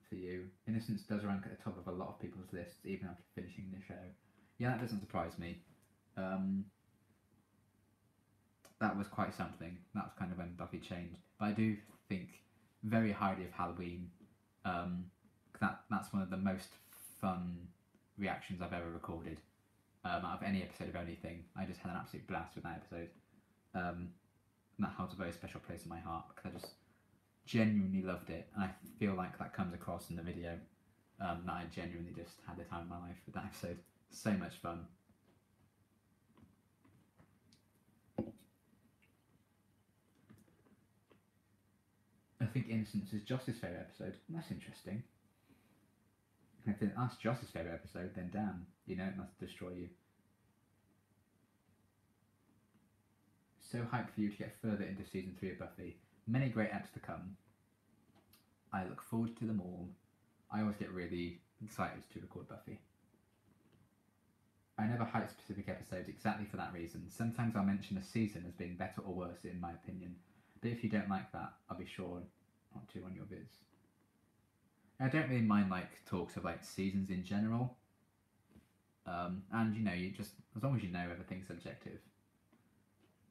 for you, Innocence does rank at the top of a lot of people's lists, even after finishing the show. Yeah, that doesn't surprise me. That was quite something. That was kind of when Buffy changed. But I do think very highly of Halloween. That's one of the most fun reactions I've ever recorded. Out of any episode of anything. I just had an absolute blast with that episode. And that holds a very special place in my heart because I just genuinely loved it, and I feel like that comes across in the video, that I genuinely just had the time of my life with that episode. So much fun. I think Innocence is Joss's favourite episode. That's interesting. If that's Joss's favourite episode, then damn, you know, it must destroy you. So hyped for you to get further into season 3 of Buffy. Many great acts to come. I look forward to them all. I always get really excited to record Buffy. I never hype specific episodes exactly for that reason. Sometimes I'll mention a season as being better or worse in my opinion. But if you don't like that, I'll be sure not to on your vids. I don't really mind like talks of like seasons in general. And you know, you just, as long as you know everything's subjective,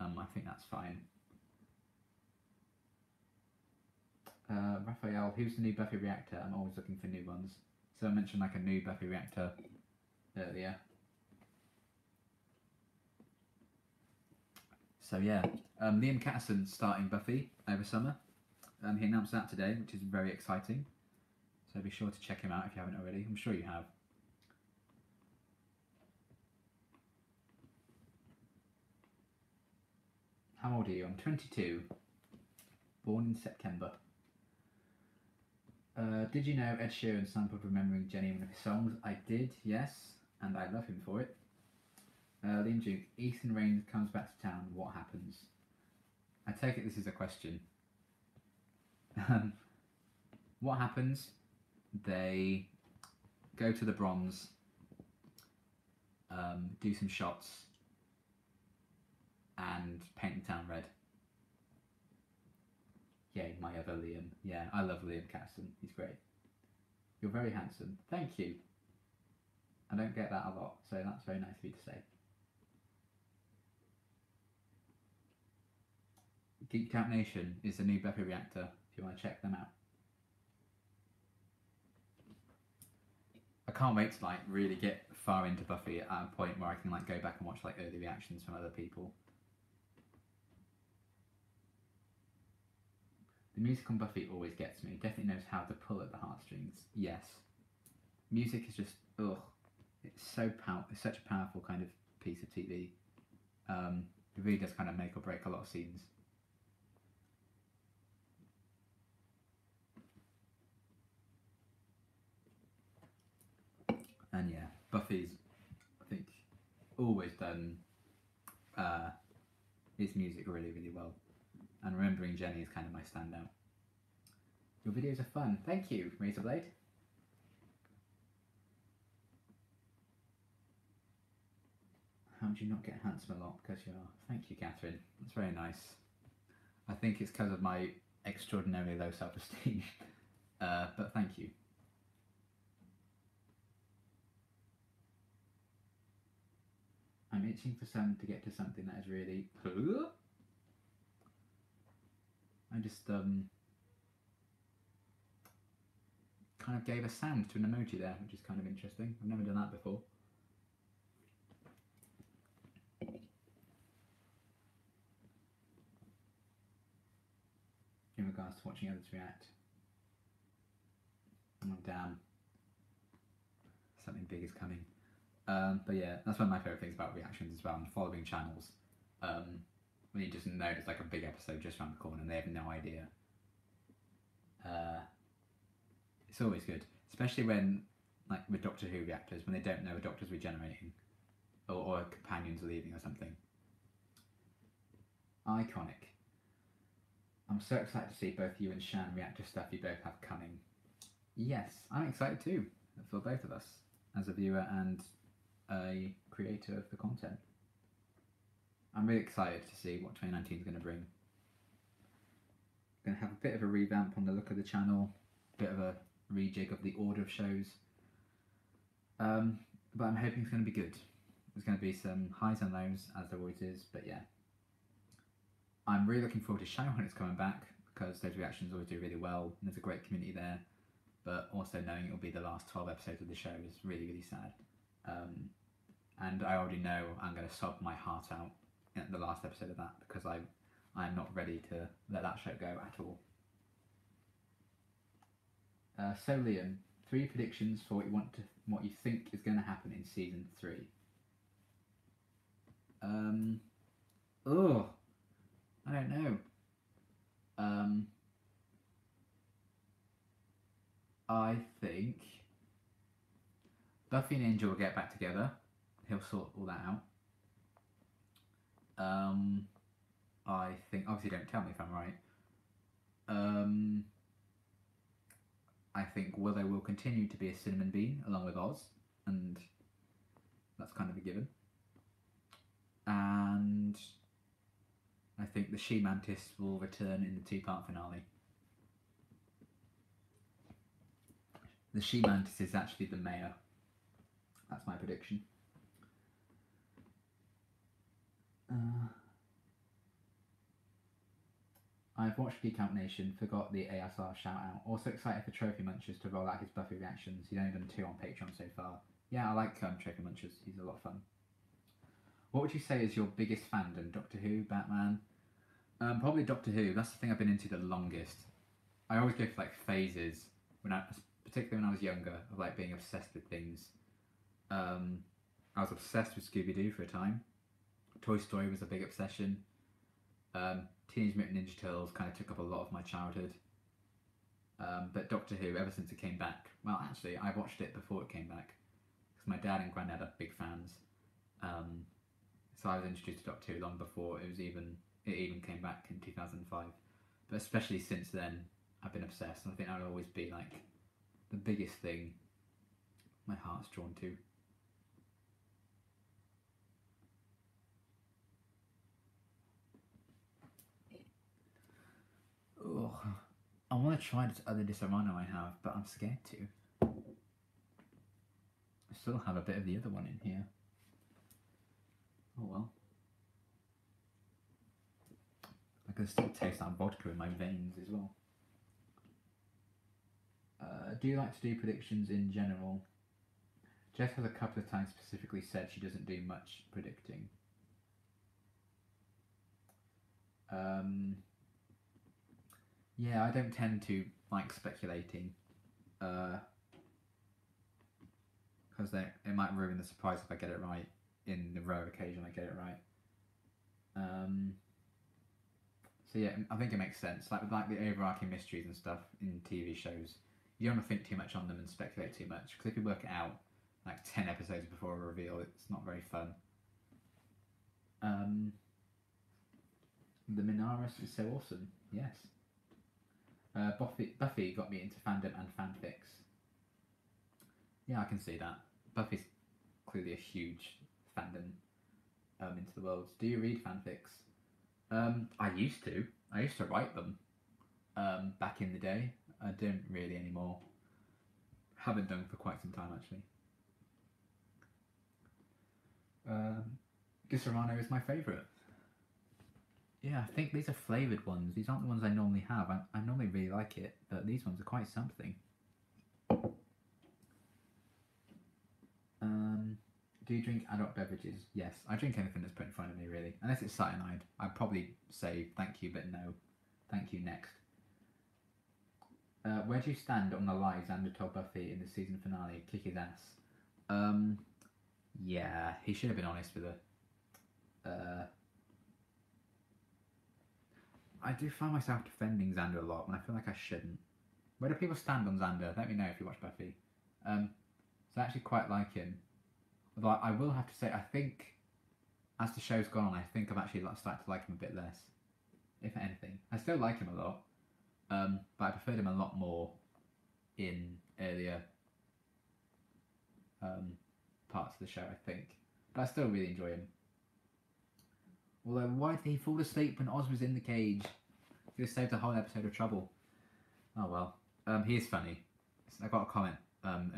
I think that's fine. Raphael, who's the new Buffy reactor? I'm always looking for new ones. So I mentioned like a new Buffy reactor earlier. So yeah, Liam Catterson's starting Buffy over summer. He announced that today, which is very exciting. So be sure to check him out if you haven't already. I'm sure you have. How old are you? I'm 22. Born in September. Did you know Ed Sheeran sampled Remembering Jenny in one of his songs? I did, yes, and I love him for it. Liam Duke, Ethan Rains comes back to town, what happens? I take it this is a question. What happens? They go to the Bronze, do some shots, and paint the town red. Yay, my other Liam. Yeah, I love Liam Catterson. He's great. You're very handsome. Thank you. I don't get that a lot, so that's very nice of you to say. Geeked Out Nation is the new Buffy reactor, if you want to check them out. I can't wait to like really get far into Buffy at a point where I can like go back and watch like early reactions from other people. The music on Buffy always gets me. It definitely knows how to pull at the heartstrings. Yes. Music is just, ugh. It's such a powerful kind of piece of TV. It really does kind of make or break a lot of scenes. And yeah, Buffy's, I think, always done its music really, really well. and remembering Jenny is kind of my standout. Your videos are fun. Thank you, Razorblade. How do you not get handsome a lot? Because you are. Thank you, Catherine. That's very nice. I think it's because of my extraordinarily low self-esteem. But thank you. I'm itching for some to get to something that is really... I just kind of gave a sound to an emoji there, which is kind of interesting. I've never done that before. In regards to watching others react. Oh damn. Something big is coming. But yeah, that's one of my favourite things about reactions as well, and following channels. When you just know there's like a big episode just around the corner and they have no idea. It's always good, especially when, like with Doctor Who reactors, when they don't know a Doctor's regenerating, or a companion's leaving or something. Iconic. I'm so excited to see both you and Shan react to stuff you both have coming. Yes, I'm excited too, for both of us, as a viewer and a creator of the content. I'm really excited to see what 2019 is going to bring. Going to have a bit of a revamp on the look of the channel, a bit of a rejig of the order of shows. But I'm hoping it's going to be good. There's going to be some highs and lows, as there always is, but yeah. I'm really looking forward to Shadow when it's coming back, because those reactions always do really well, and there's a great community there. But also knowing it'll be the last 12 episodes of the show is really, really sad. And I already know I'm going to sob my heart out at the last episode of that, because I'm not ready to let that show go at all. So Liam, 3 predictions for what you think is going to happen in season 3. I don't know. I think Buffy and Angel will get back together. He'll sort all that out. I think, obviously don't tell me if I'm right. I think Willow will continue to be a cinnamon bean along with Oz, and that's kind of a given. And I think the She-Mantis will return in the 2-part finale. The She-Mantis is actually the mayor. That's my prediction. I've watched Geek Out Nation, forgot the ASR shout out. Also excited for Trophy Munchers to roll out his Buffy reactions. He's only done 2 on Patreon so far. Yeah, I like Trophy Munchers. He's a lot of fun. What would you say is your biggest fandom? Doctor Who, Batman? Probably Doctor Who. That's the thing I've been into the longest. I always go for like phases, particularly when I was younger, of like being obsessed with things. I was obsessed with Scooby-Doo for a time. Toy Story was a big obsession. Teenage Mutant Ninja Turtles kind of took up a lot of my childhood. But Doctor Who, ever since it came back, well actually I watched it before it came back, because my dad and granddad are big fans. So I was introduced to Doctor Who long before it even came back in 2005. But especially since then, I've been obsessed, and I think that'll always be like the biggest thing my heart's drawn to. Oh, I want to try this other Disorano I have, but I'm scared to. I still have a bit of the other one in here. Oh well. I can still taste that vodka in my veins as well. Do you like to do predictions in general? Jess has a couple of times specifically said she doesn't do much predicting. Yeah, I don't tend to like speculating, because it might ruin the surprise if I get it right. In the rare occasion I get it right. So yeah, I think it makes sense. Like with the overarching mysteries and stuff in TV shows, you don't want to think too much on them and speculate too much, because if you work it out like 10 episodes before a reveal, it's not very fun. The Minaris is so awesome. Yes. Buffy got me into fandom and fanfics. Yeah, I can see that. Buffy's clearly a huge fandom into the world. Do you read fanfics? I used to. I used to write them back in the day. I don't really anymore. Haven't done for quite some time actually. Gisorano is my favourite. Yeah, I think these are flavoured ones. These aren't the ones I normally have. I normally really like it, but these ones are quite something. Do you drink adult beverages? Yes, I drink anything that's put in front of me, really. Unless it's cyanide. I'd probably say thank you, but no. Thank you, next. Where do you stand on the lies Xander told Buffy in the season finale? Kick his ass. Yeah, he should have been honest with her. I do find myself defending Xander a lot when I feel like I shouldn't. Where do people stand on Xander? Let me know if you watch Buffy. So I actually quite like him. Although I will have to say, I think as the show's gone on, I think I've actually started to like him a bit less. If anything. I still like him a lot. But I preferred him a lot more in earlier parts of the show, I think. But I still really enjoy him. Although, why did he fall asleep when Oz was in the cage? He could have saved a whole episode of trouble. Oh well. He is funny. I got a comment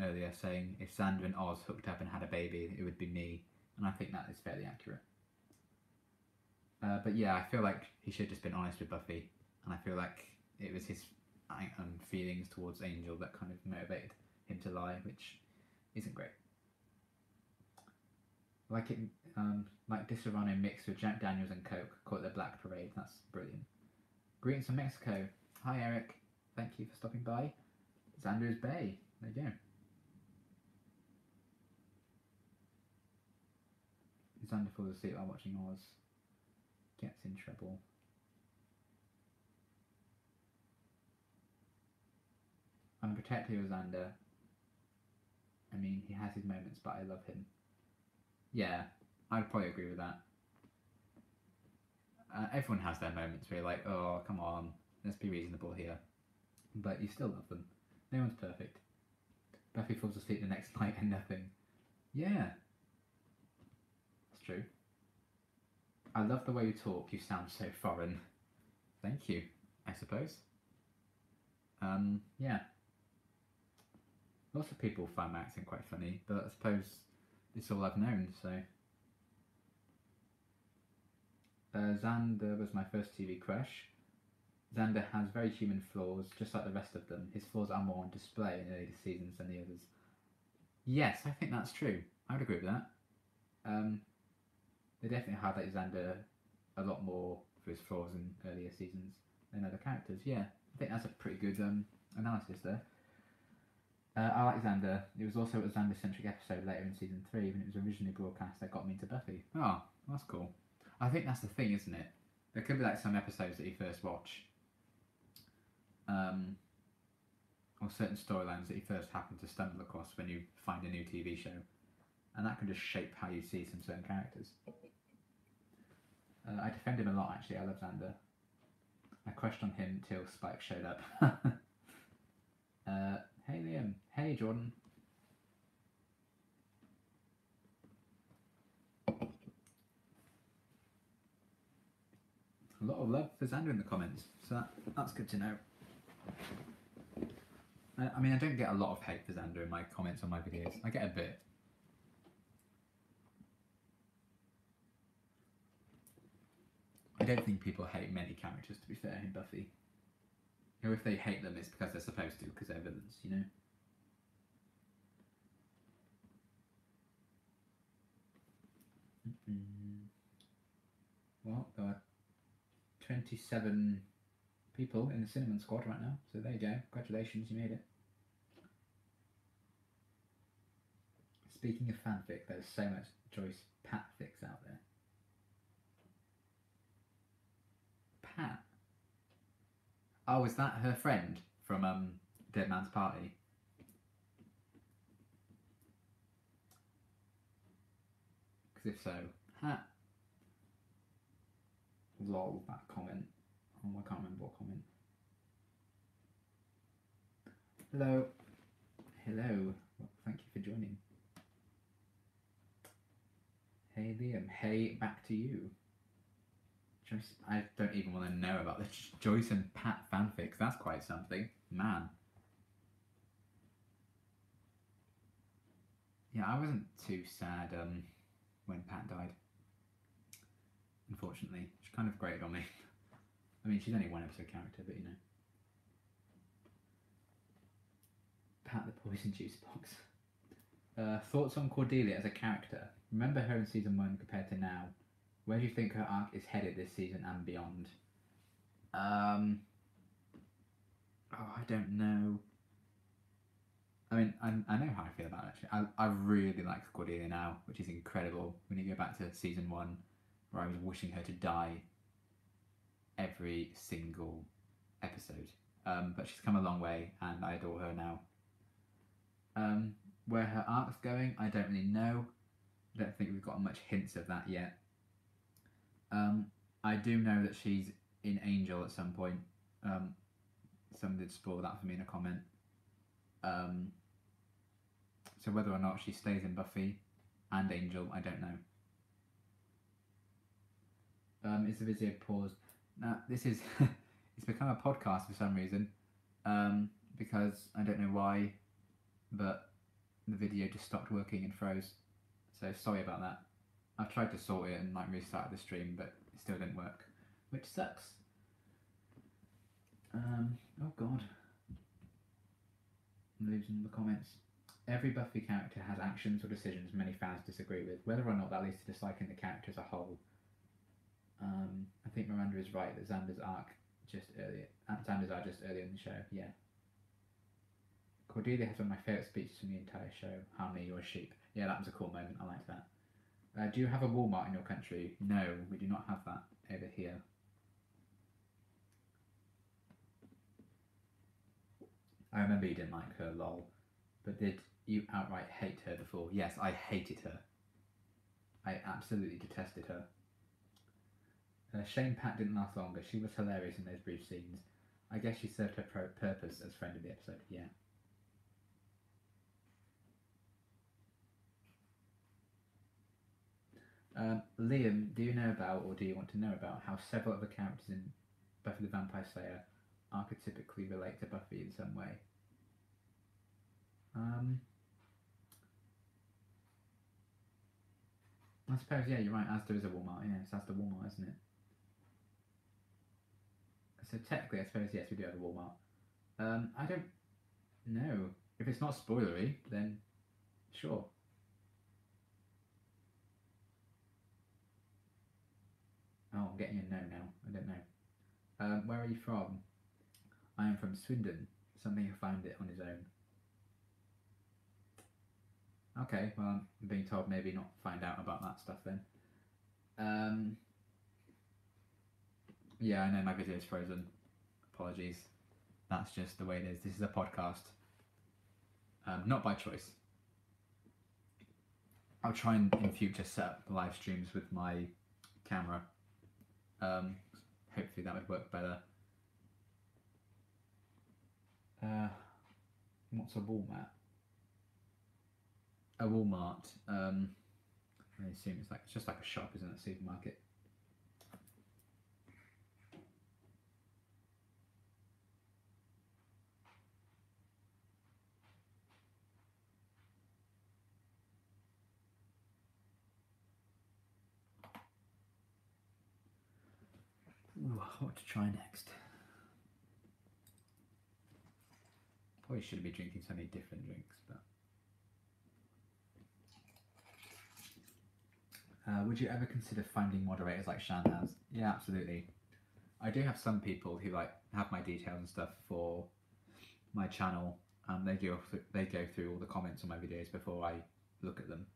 earlier saying if Xander and Oz hooked up and had a baby, it would be me. And I think that is fairly accurate. But yeah, I feel like he should have just been honest with Buffy. And I feel like it was his feelings towards Angel that kind of motivated him to lie, which isn't great. Like it, like Disaronno mixed with Jack Daniels and Coke, call it the Black Parade. That's brilliant. Greetings from Mexico. Hi Eric, thank you for stopping by. Xander's Bay. There you go. Xander falls asleep while watching Oz. Gets in trouble. I'm protective of Xander. I mean, he has his moments, but I love him. Yeah, I'd probably agree with that. Everyone has their moments where you're like, oh, come on, let's be reasonable here. But you still love them. No one's perfect. Buffy falls asleep the next night and nothing. Yeah. That's true. I love the way you talk. You sound so foreign. Thank you, I suppose. Yeah. Lots of people find my accent quite funny, but I suppose it's all I've known, so. Xander was my first TV crush. Xander has very human flaws, just like the rest of them. His flaws are more on display in earlier seasons than the others. Yes, I think that's true. I would agree with that. They definitely highlight Xander a lot more for his flaws in earlier seasons than other characters. Yeah, I think that's a pretty good analysis there. I like Xander. It was also a Xander-centric episode later in season 3 when it was originally broadcast that got me into Buffy. Oh, that's cool. I think that's the thing, isn't it? There could be like some episodes that you first watch, or certain storylines that you first happen to stumble across when you find a new TV show, and that can just shape how you see some certain characters. I defend him a lot, actually. I love Xander. I crushed on him till Spike showed up. Hey Liam. Hey Jordan. A lot of love for Xander in the comments, so that's good to know. I mean, I don't get a lot of hate for Xander in my comments on my videos. I get a bit. I don't think people hate many characters, to be fair, in Buffy. Or if they hate them, it's because they're supposed to, because they're villains, you know? Well, there are 27 people in the Cinnamon Squad right now, so there you go. Congratulations, you made it. Speaking of fanfic, there's so much Joyce Pat fics out there. Pat? Oh, is that her friend from Dead Man's Party? Because if so, Pat. Lol, that comment. Oh, I can't remember what comment. Hello. Hello. Well, thank you for joining. Hey Liam. Hey, back to you. Joyce, I don't even want to know about the Joyce and Pat fanfics. That's quite something. Man. Yeah, I wasn't too sad when Pat died. Unfortunately. She kind of grated on me. I mean, she's only one episode character, but you know. Pat the poison juice box. Thoughts on Cordelia as a character? Remember her in season 1 compared to now? Where do you think her arc is headed this season and beyond? I don't know. I mean, I know how I feel about it, actually. I really like Cordelia now, which is incredible. When you go back to season 1, where I was wishing her to die every single episode. But she's come a long way, and I adore her now. Where her arc's going, I don't really know. I don't think we've got much hints of that yet. I do know that she's in Angel at some point. Someone did spoil that for me in a comment. So whether or not she stays in Buffy and Angel, I don't know. Is the video paused? Now, this is... it's become a podcast for some reason. Because I don't know why, but the video just stopped working and froze. So sorry about that. I've tried to sort it and restarted the stream, but it still didn't work, which sucks. Oh god. I'm losing the comments. Every Buffy character has actions or decisions many fans disagree with, whether or not that leads to disliking the character as a whole. I think Miranda is right that Xander's arc just earlier in the show, yeah. Cordelia has one of my favourite speeches from the entire show. Harmony, you're a sheep. Yeah, that was a cool moment, I liked that. Do you have a Walmart in your country? No, we do not have that over here. I remember you didn't like her, lol. But did you outright hate her before? Yes, I hated her. I absolutely detested her. Shame Pat didn't last longer. She was hilarious in those brief scenes. I guess she served her purpose as friend of the episode, yeah. Liam, do you know about, or do you want to know about, how several other characters in Buffy the Vampire Slayer archetypically relate to Buffy in some way? I suppose, yeah, you're right, Asda is a Walmart, yeah, it's Asda Walmart, isn't it? So technically, I suppose, yes, we do have a Walmart. I don't know. If it's not spoilery, then sure. Oh, I'm getting a no now. I don't know. Where are you from? I am from Swindon. Something who found it on his own. Okay, well, I'm being told maybe not find out about that stuff then. Yeah, I know my video is frozen. Apologies. That's just the way it is. This is a podcast. Not by choice. I'll try and in future set up live streams with my camera. Hopefully that would work better. What's a Walmart? A Walmart. I assume it's just like a shop, isn't it? A supermarket. Ooh, what to try next? Probably shouldn't be drinking so many different drinks, but. Would you ever consider finding moderators like Shan has? Yeah, absolutely. I do have some people who have my details and stuff for my channel, and they go through all the comments on my videos before I look at them.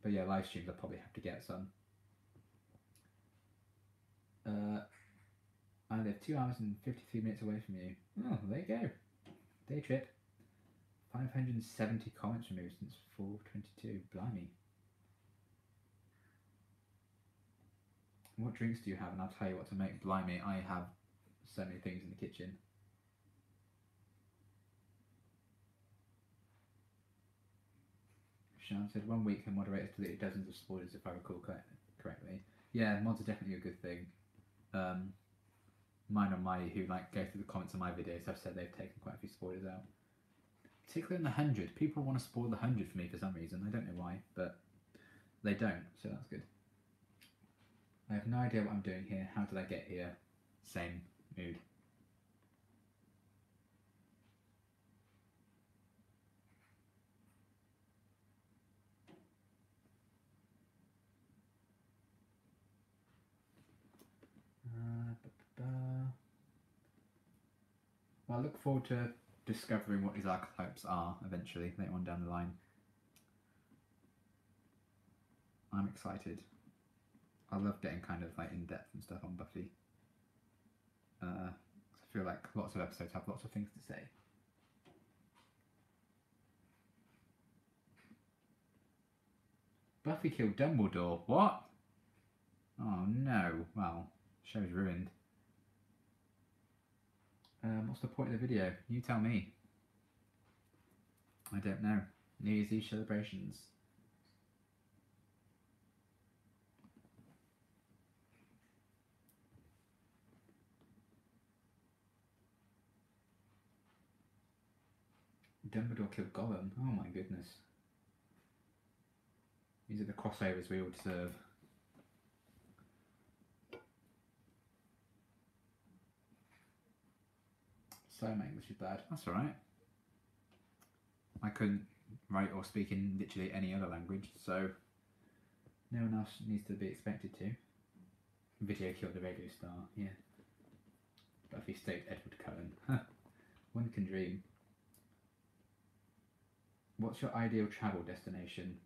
But yeah, live streams I'll probably have to get some. I live 2 hours and 53 minutes away from you. Oh, there you go. Day trip. 570 comments removed since 4/22. Blimey. What drinks do you have? And I'll tell you what to make. Blimey, I have so many things in the kitchen. Sean said 1 week her moderators deleted dozens of spoilers if I recall correctly. Yeah, mods are definitely a good thing. Mine on my who like go through the comments on my videos have said they've taken quite a few spoilers out. Particularly in the 100. People want to spoil the 100 for me for some reason. I don't know why, but they don't, so that's good. I have no idea what I'm doing here. How did I get here? Same mood. Well, I look forward to discovering what these archetypes are eventually, later on down the line. I'm excited. I love getting kind of like in depth and stuff on Buffy. I feel like lots of episodes have lots of things to say. Buffy killed Dumbledore. What? Oh no. Well, show's ruined. What's the point of the video? You tell me. I don't know. New Year's Eve celebrations. Dumbledore killed Gollum. Oh my goodness. These are the crossovers we all deserve. So my English is bad. That's alright. I couldn't write or speak in literally any other language, so no one else needs to be expected to. Video killed the radio star, yeah. Buffy staked Edward Cullen. One can dream. What's your ideal travel destination?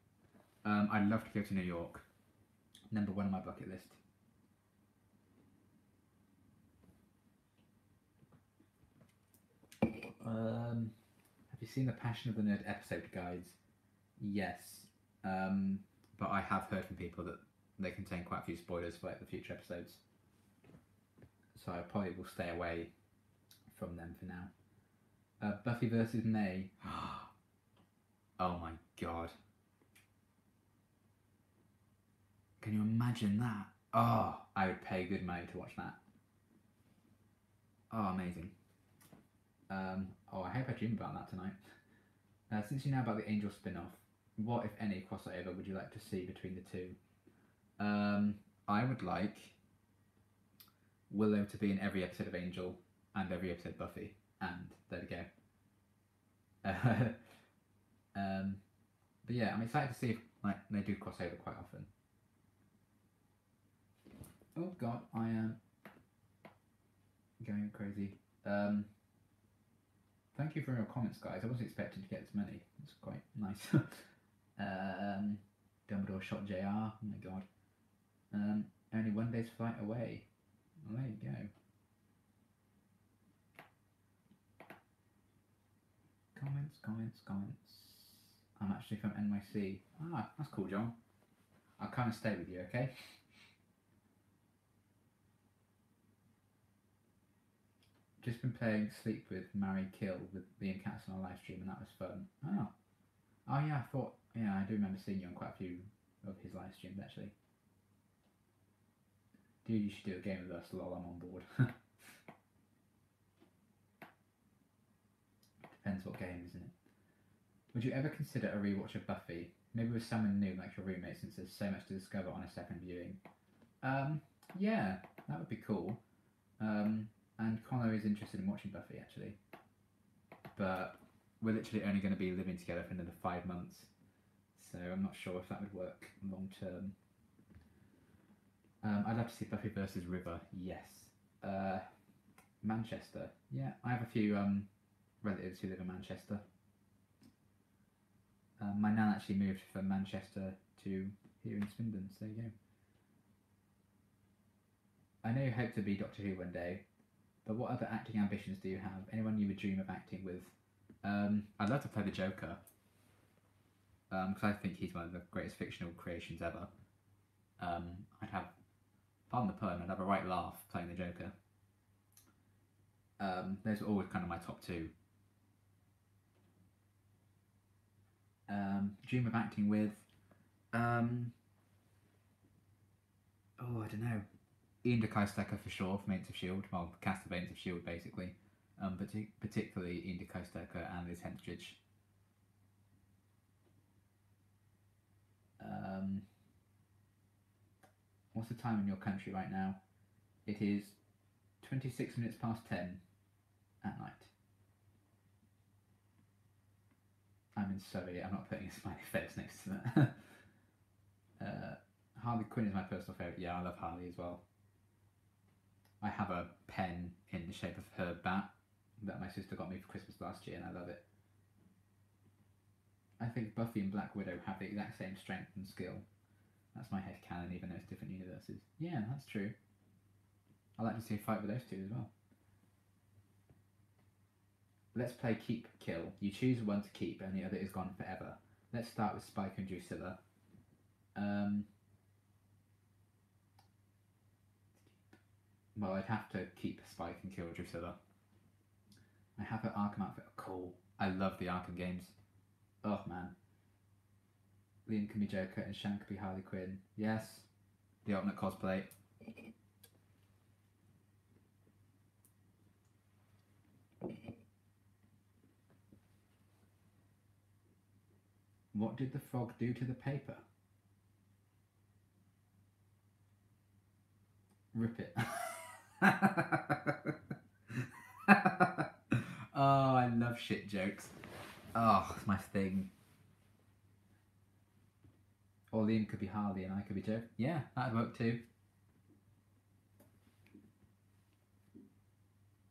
I'd love to go to New York. #1 on my bucket list. Have you seen the Passion of the Nerd episode guides? Yes. But I have heard from people that they contain quite a few spoilers for like the future episodes. So I probably will stay away from them for now. Buffy versus May. Oh my god. Can you imagine that? Oh, I would pay good money to watch that. Oh, amazing. Oh, I hope I dream about that tonight. Since you know about the Angel spin-off, what, if any, crossover would you like to see between the two? I would like Willow to be in every episode of Angel and every episode of Buffy, and there we go. But yeah, I'm excited to see if like they do crossover quite often. Oh god, I am going crazy. Thank you for your comments, guys. I wasn't expecting to get this many. It's quite nice. Dumbledore shot JR. Oh my god. Only 1 day's flight away. Well, there you go. Comments. I'm actually from NYC. Ah, that's cool, John. I'll kind of stay with you, okay? Just been playing Sleep With, Marry, Kill with Liam Katz on a live stream, and that was fun. Oh yeah, I do remember seeing you on quite a few of his live streams actually. Dude, you should do a game with us. Lol, I'm on board. Depends what game, isn't it? Would you ever consider a rewatch of Buffy? Maybe with someone new like your roommate, since there's so much to discover on a second viewing. Yeah, that would be cool. And Connor is interested in watching Buffy actually. But we're literally only going to be living together for another 5 months. So I'm not sure if that would work long term. I'd love to see Buffy versus River, yes. Manchester, yeah, I have a few relatives who live in Manchester. My nan actually moved from Manchester to here in Swindon, so there you go. I know you hope to be Doctor Who one day, but what other acting ambitions do you have? Anyone you would dream of acting with? I'd love to play the Joker, because I think he's one of the greatest fictional creations ever. I'd have pardon the pun, I'd have a right laugh playing the Joker. Those are always kind of my top two. Dream of acting with, oh, I don't know, Ian DeKoestekker for sure, from Agents of S.H.I.E.L.D. Well, cast of Agents of S.H.I.E.L.D. basically. Particularly Ian DeKoestekker and Liz Hentridge. What's the time in your country right now? It is 26 minutes past 10 at night. I'm in Surrey, I'm not putting a smiley face next to that. Harley Quinn is my personal favourite. Yeah, I love Harley as well. I have a pen in the shape of her bat that my sister got me for Christmas last year, and I love it. I think Buffy and Black Widow have the exact same strength and skill. That's my headcanon, even though it's different universes. Yeah, that's true. I'd like to see a fight with those two as well. Let's play Keep Kill. You choose one to keep and the other is gone forever. Let's start with Spike and Drusilla. Well, I'd have to keep Spike and kill Drusilla. I have her Arkham outfit. Cool. I love the Arkham games. Oh man. Liam can be Joker and Shan can be Harley Quinn. Yes. The ultimate cosplay. What did the frog do to the paper? Rip it. Oh, I love shit jokes. Oh, it's my thing. Or Liam could be Harley and I could be Joe. Yeah, that'd work too.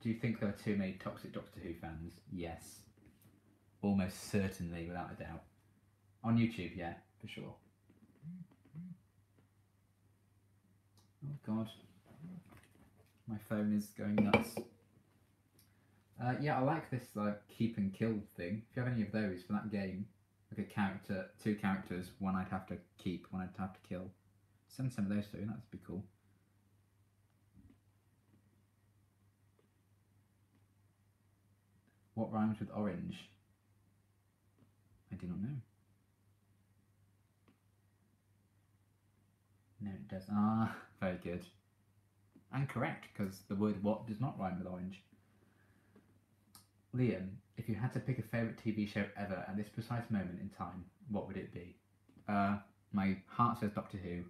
Do you think there are too many toxic Doctor Who fans? Yes. Almost certainly, without a doubt. On YouTube, yeah, for sure. Oh god. My phone is going nuts. Yeah, I like this like keep and kill thing. If you have any of those for that game, like a character, two characters, one I'd have to keep, one I'd have to kill. Send some of those through, that'd be cool. What rhymes with orange? I do not know. No, it does. Ah, very good. And correct, because the word what does not rhyme with orange. Liam, if you had to pick a favourite TV show ever at this precise moment in time, what would it be? My heart says Doctor Who.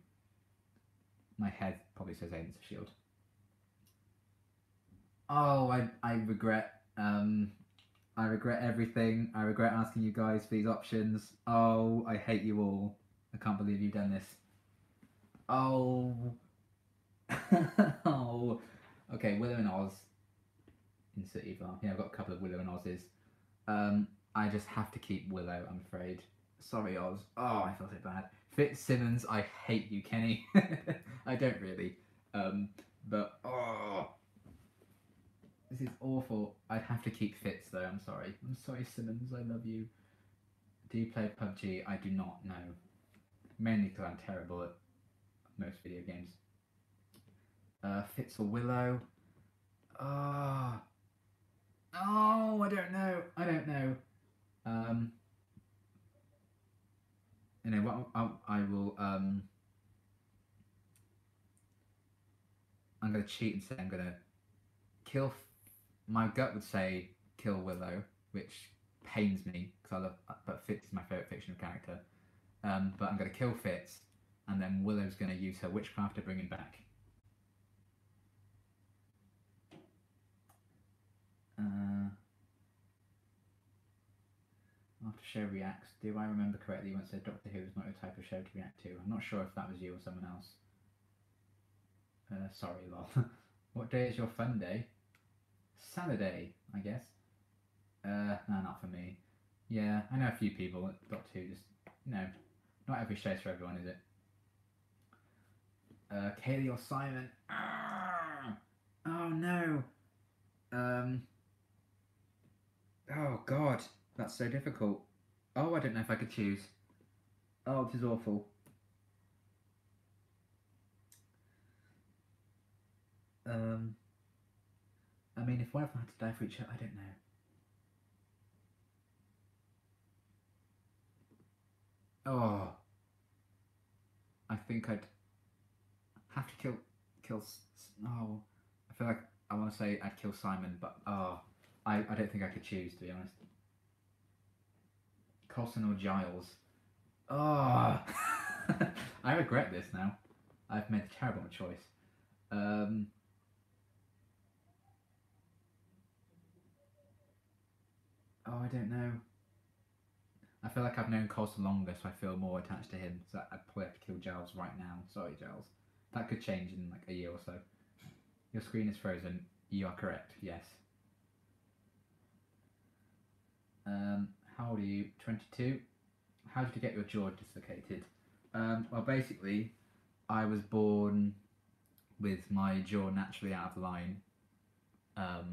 My head probably says Agents of S.H.I.E.L.D. Oh, I regret everything. I regret asking you guys for these options. Oh, I hate you all. I can't believe you've done this. Oh. Oh. Okay, Willow and Oz. Insert either. Yeah, I've got a couple of Willow and Oz's. I just have to keep Willow, I'm afraid. Sorry, Oz. Oh, I feel so bad. Fitzsimmons, I hate you, Kenny. I don't really. But, oh. This is awful. I'd have to keep Fitz, though, I'm sorry. I'm sorry, Simmons, I love you. Do you play PUBG? I do not, no. Mainly because I'm terrible at most video games. Fitz or Willow? Oh, I don't know. I don't know. You know what? I will. I'm gonna cheat and say I'm gonna kill. My gut would say kill Willow, which pains me because I love. But Fitz is my favorite fictional character. But I'm gonna kill Fitz, and then Willow's gonna use her witchcraft to bring him back. After show reacts, do I remember correctly you once said Doctor Who is not your type of show to react to? I'm not sure if that was you or someone else. Sorry, lol. What day is your fun day? Saturday, I guess. No, not for me. Yeah, I know a few people at Doctor Who just, not every show's for everyone, is it? Kaylee or Simon? Oh no! Oh god, that's so difficult. Oh, I don't know if I could choose. Oh, this is awful. I mean, if one of them had to die for each other, I don't know. Oh, I think I'd have to kill. Oh, I feel like I want to say I'd kill Simon, but I don't think I could choose, to be honest. Coulson or Giles? Oh, I regret this now. I've made a terrible choice. Oh, I don't know. I feel like I've known Coulson longer, so I feel more attached to him. So I'd probably have to kill Giles right now. Sorry, Giles. That could change in like a year or so. Your screen is frozen. You are correct. Yes. How old are you? 22. How did you get your jaw dislocated? Well, basically, I was born with my jaw naturally out of line. I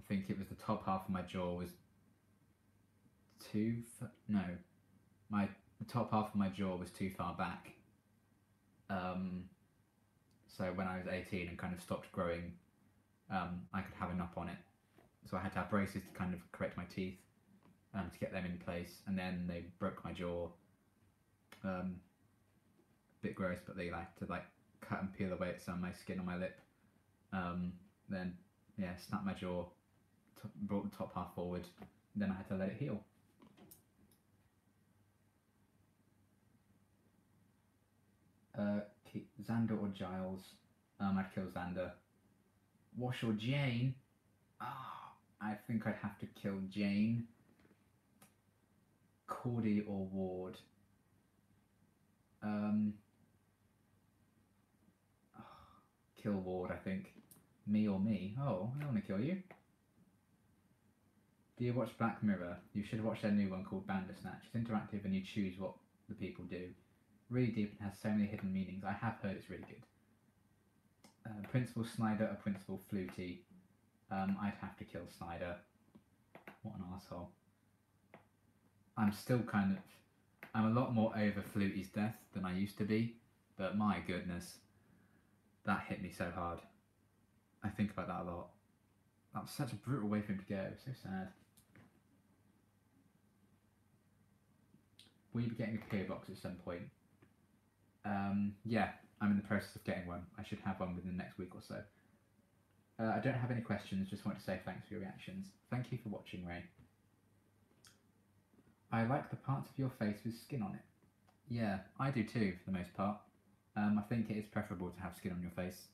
think it was the top half of my jaw was the top half of my jaw was too far back. So when I was 18 and kind of stopped growing, I could have a knob on it. So I had to have braces to kind of correct my teeth, to get them in place, and then they broke my jaw. A bit gross, but they like to cut and peel away at some of my skin on my lip. Then snapped my jaw, brought the top half forward, then I had to let it heal. Xander or Giles? I'd kill Xander. Wash or Jane? I think I'd have to kill Jane. Cordy or Ward? Kill Ward, I think. Me or me? Oh, I don't want to kill you. Do you watch Black Mirror? You should watch their new one called Bandersnatch. It's interactive and you choose what the people do. Really deep and has so many hidden meanings. I have heard it's really good. Principal Snyder or Principal Flutie? I'd have to kill Snyder. What an arsehole. I'm a lot more over Flutie's death than I used to be, but my goodness, that hit me so hard. I think about that a lot. That was such a brutal way for him to go, so sad. Will you be getting a PO box at some point? Yeah, I'm in the process of getting one. I should have one within the next week or so. I don't have any questions, just want to say thanks for your reactions. Thank you for watching, Ray. I like the parts of your face with skin on it. Yeah, I do too, for the most part. I think it is preferable to have skin on your face,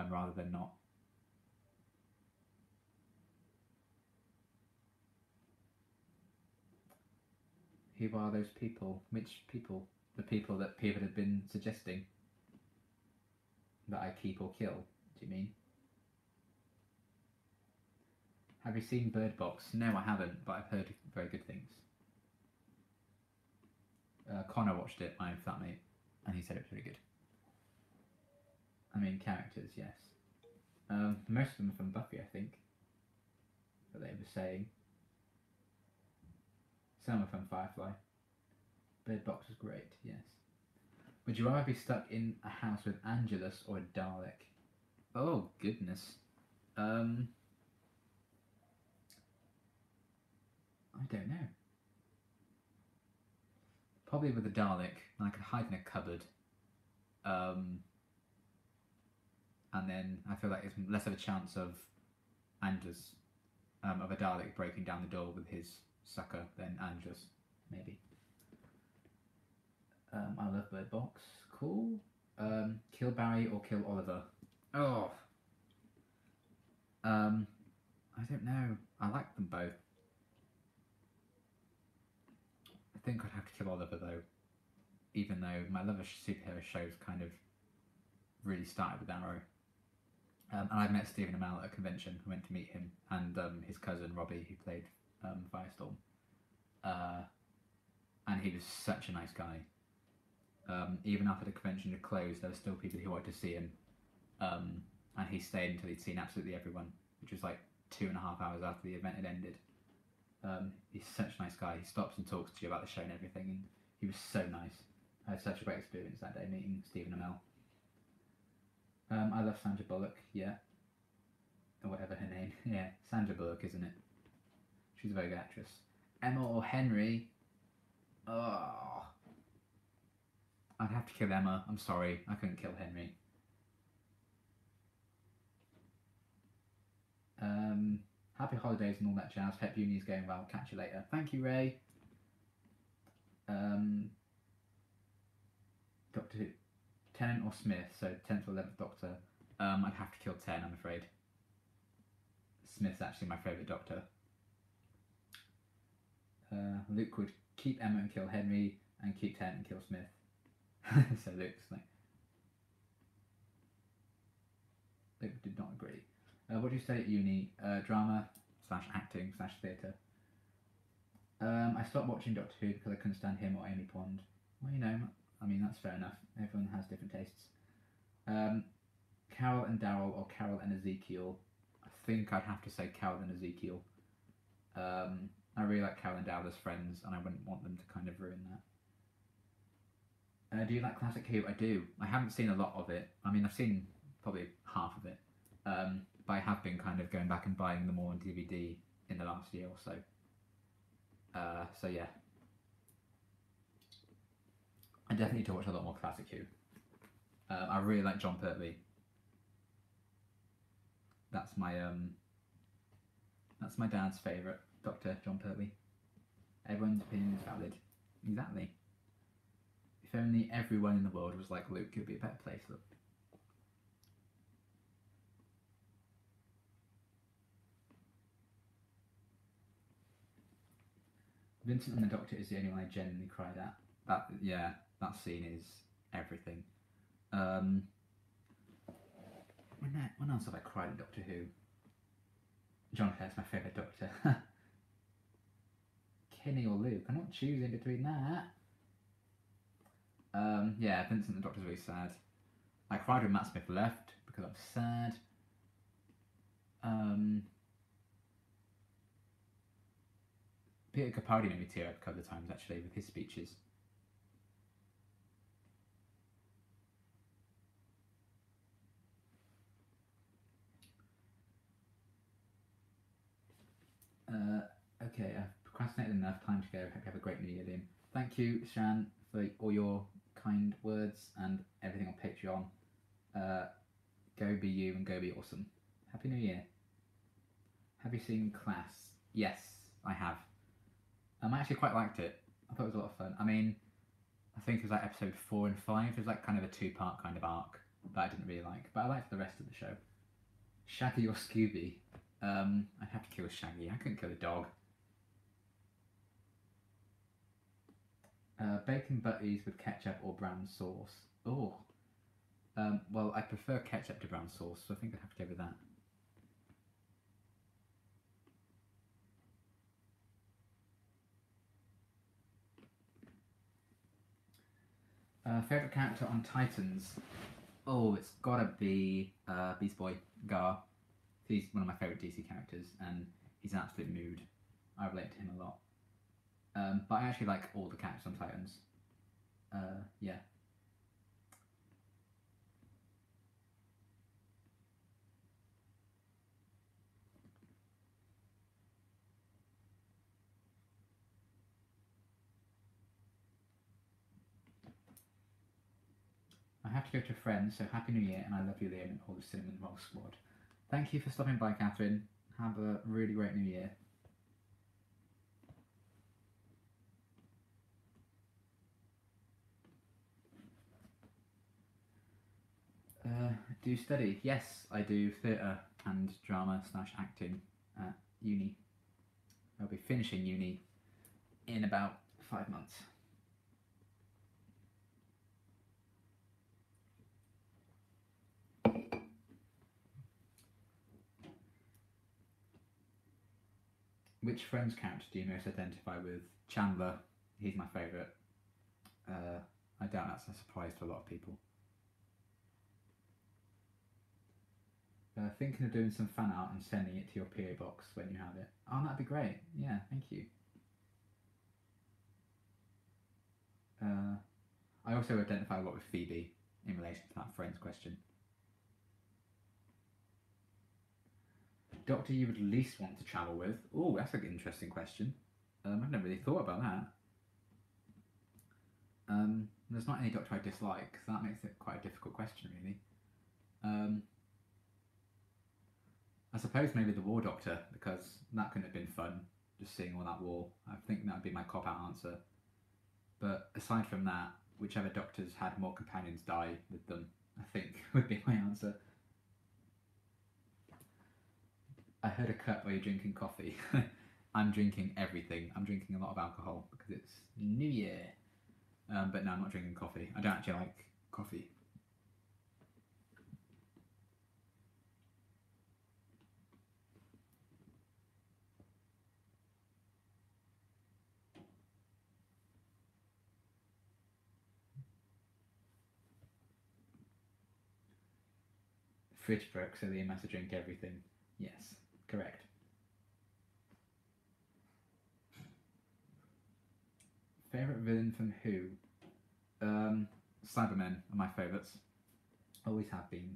rather than not. Who are those people? Which people? The people that people have been suggesting that I keep or kill, do you mean? Have you seen Bird Box? No, I haven't, but I've heard very good things. Connor watched it, my flatmate, and he said it was really good. I mean, characters, yes. Most of them are from Buffy, I think, that they were saying. Some are from Firefly. Bird Box was great, yes. Would you rather be stuck in a house with Angelus or a Dalek? Oh, goodness. I don't know. Probably with a Dalek, and I could hide in a cupboard. And then I feel like it's less of a chance of Angelus, of a Dalek breaking down the door with his sucker than Angelus, maybe. I love Bird Box. Cool. Kill Barry or kill Oliver? Oh. I don't know. I like them both. I think I'd have to kill Oliver though, even though my love of superhero shows kind of really started with Arrow. And I met Stephen Amell at a convention. I went to meet him and his cousin Robbie, who played Firestorm. And he was such a nice guy. Even after the convention had closed, there were still people who wanted to see him. And he stayed until he'd seen absolutely everyone, which was like 2.5 hours after the event had ended. He's such a nice guy. He stops and talks to you about the show and everything, and he was so nice. I had such a great experience that day meeting Stephen Amell. I love Sandra Bullock, yeah. Or whatever her name. Yeah, Sandra Bullock, isn't it? She's a very good actress. Emma or Henry? Oh. I'd have to kill Emma. I'm sorry, I couldn't kill Henry. Happy holidays and all that jazz. Hope uni's going well. Catch you later. Thank you, Ray. Doctor Who. Tennant or Smith? So 10th or 11th Doctor. I'd have to kill 10, I'm afraid. Smith's actually my favourite Doctor. Luke would keep Emma and kill Henry, and keep Tennant and kill Smith. So Luke's like... Luke did not agree. What do you say at uni? Drama / acting / theatre. I stopped watching Doctor Who because I couldn't stand him or Amy Pond. Well, you know, I mean, that's fair enough. Everyone has different tastes. Carol and Daryl or Carol and Ezekiel. I think I'd have to say Carol and Ezekiel. I really like Carol and Daryl as friends, and I wouldn't want them to kind of ruin that. Do you like classic Who? I do. I haven't seen a lot of it. I mean, I've seen probably half of it. But I have been kind of going back and buying them all on DVD in the last year or so. So yeah. I definitely need to watch a lot more classic Who. I really like John Pertwee. That's my dad's favourite Doctor, John Pertwee. Everyone's opinion is valid. Exactly. If only everyone in the world was like Luke, it would be a better place. Look. Vincent and the Doctor is the only one I genuinely cried at. That scene is everything. When else have I cried at Doctor Who? John Hurt's my favourite Doctor. Kenny or Luke? I'm not choosing between that. Yeah, Vincent and the Doctor's really sad. I cried when Matt Smith left because I'm sad. Peter Capaldi made me tear up a couple of times actually with his speeches. Okay, I've procrastinated enough. Time to go. Hope you have a great New Year, Liam. Thank you, Shan, for all your kind words and everything on Patreon. Go be you and go be awesome. Happy New Year. Have you seen Class? Yes, I have. I actually quite liked it. I thought it was a lot of fun. I mean, I think it was like episode 4 and 5. It was like kind of a 2-part kind of arc that I didn't really like, but I liked the rest of the show. Shaggy or Scooby? I'd have to kill Shaggy. I couldn't kill a dog. Bacon butties with ketchup or brown sauce? Oh. Well, I prefer ketchup to brown sauce, so I think I'd have to go with that. Favourite character on Titans? Oh, it's gotta be Beast Boy, Gar. He's one of my favourite DC characters, and he's an absolute mood. I relate to him a lot. But I actually like all the characters on Titans. Yeah. I have to go to Friends, so Happy New Year, and I love you, Liam, and all the Cinnamon Roll Squad. Thank you for stopping by, Catherine. Have a really great New Year. Do you study? Yes, I do theatre and drama / acting at uni. I'll be finishing uni in about 5 months. Which Friends character do you most identify with? Chandler. He's my favourite. I doubt that's a surprise to a lot of people. Thinking of doing some fan art and sending it to your PO box when you have it. Oh, that'd be great. Yeah, thank you. I also identify a lot with Phoebe in relation to that Friends question. Doctor you would least want to travel with? Oh, that's an interesting question. I've never really thought about that. There's not any Doctor I dislike, so that makes it quite a difficult question, really. I suppose maybe the War Doctor, because that couldn't have been fun, just seeing all that war. I think that would be my cop-out answer. But aside from that, whichever Doctors had more companions die with them, I think would be my answer. I heard a cut where you're drinking coffee. I'm drinking everything. I'm drinking a lot of alcohol because it's New Year. But no, I'm not drinking coffee. I don't actually like coffee. Fridge broke, so they must drink everything. Yes, correct. Favourite villain from who? Cybermen are my favourites. Always have been.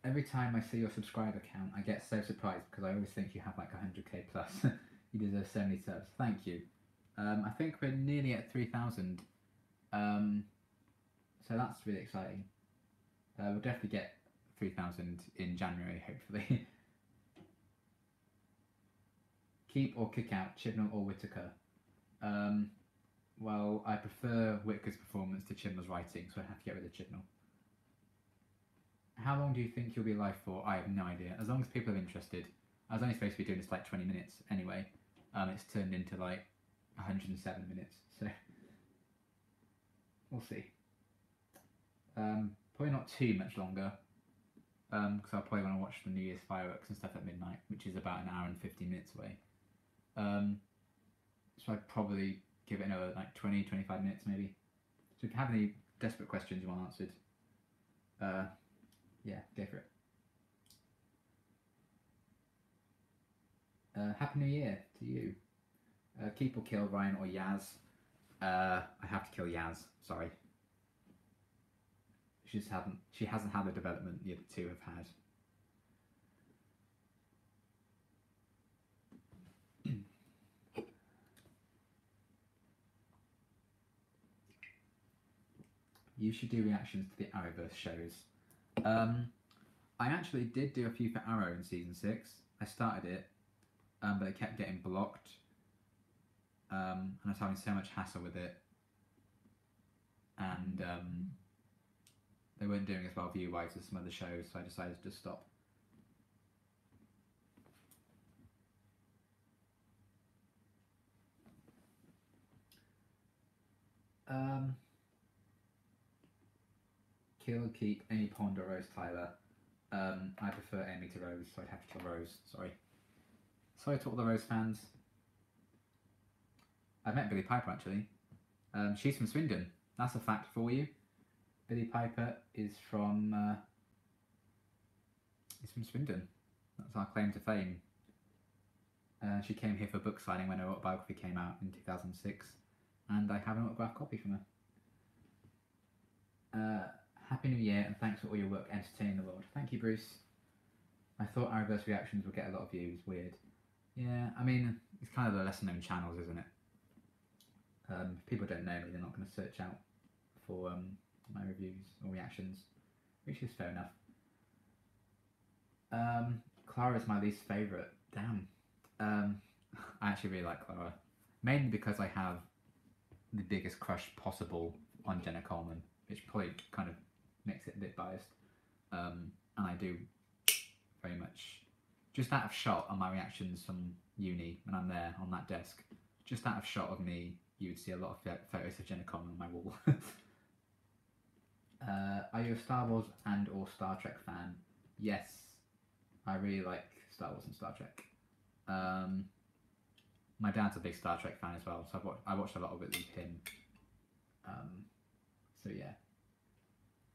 Every time I see your subscriber count, I get so surprised because I always think you have like 100k plus. You deserve so many subs. Thank you. I think we're nearly at 3,000. So that's really exciting. We'll definitely get 3,000 in January, hopefully. Keep or kick out Chibnall or Whittaker? Well, I prefer Whittaker's performance to Chibnall's writing, so I have to get rid of Chibnall. How long do you think you'll be live for? I have no idea. As long as people are interested. I was only supposed to be doing this like 20 minutes anyway. It's turned into like 107 minutes, so we'll see. Probably not too much longer, because I'll probably want to watch the New Year's fireworks and stuff at midnight, which is about an hour and 50 minutes away. So I'd probably give it another like 20-25 minutes maybe. So if you have any desperate questions you want answered, yeah, go for it. Happy New Year to you. Keep or kill Ryan or Yaz? I have to kill Yaz, sorry. She hasn't had the development the other two have had. You should do reactions to the Arrowverse shows. I actually did do a few for Arrow in season 6. I started it, but it kept getting blocked, and I was having so much hassle with it, and they weren't doing as well view-wise as some other shows, so I decided to just stop. Kill or keep Amy Pond or Rose Tyler? I prefer Amy to Rose, so I'd have to kill Rose, sorry. Sorry to all the Rose fans. I met Billie Piper actually. She's from Swindon. That's a fact for you. Billie Piper is from Swindon. That's our claim to fame. She came here for book signing when her autobiography came out in 2006, and I have an autographed copy from her. Happy New Year, and thanks for all your work entertaining the world. Thank you, Bruce. I thought Arrowverse reactions would get a lot of views. Weird. Yeah, I mean, it's kind of the lesser known channels, isn't it? If people don't know me, they're not going to search out for my reviews or reactions, which is fair enough. Clara is my least favourite. Damn. I actually really like Clara. Mainly because I have the biggest crush possible on Jenna Coleman, which probably kind of makes it a bit biased. And I do very much, just out of shot on my reactions from uni when I'm there on that desk, just out of shot of me, you would see a lot of photos of Jenna Coleman on my wall. Are you a Star Wars and or Star Trek fan? Yes, I really like Star Wars and Star Trek. My dad's a big Star Trek fan as well, so I watched a lot of it with him. So yeah,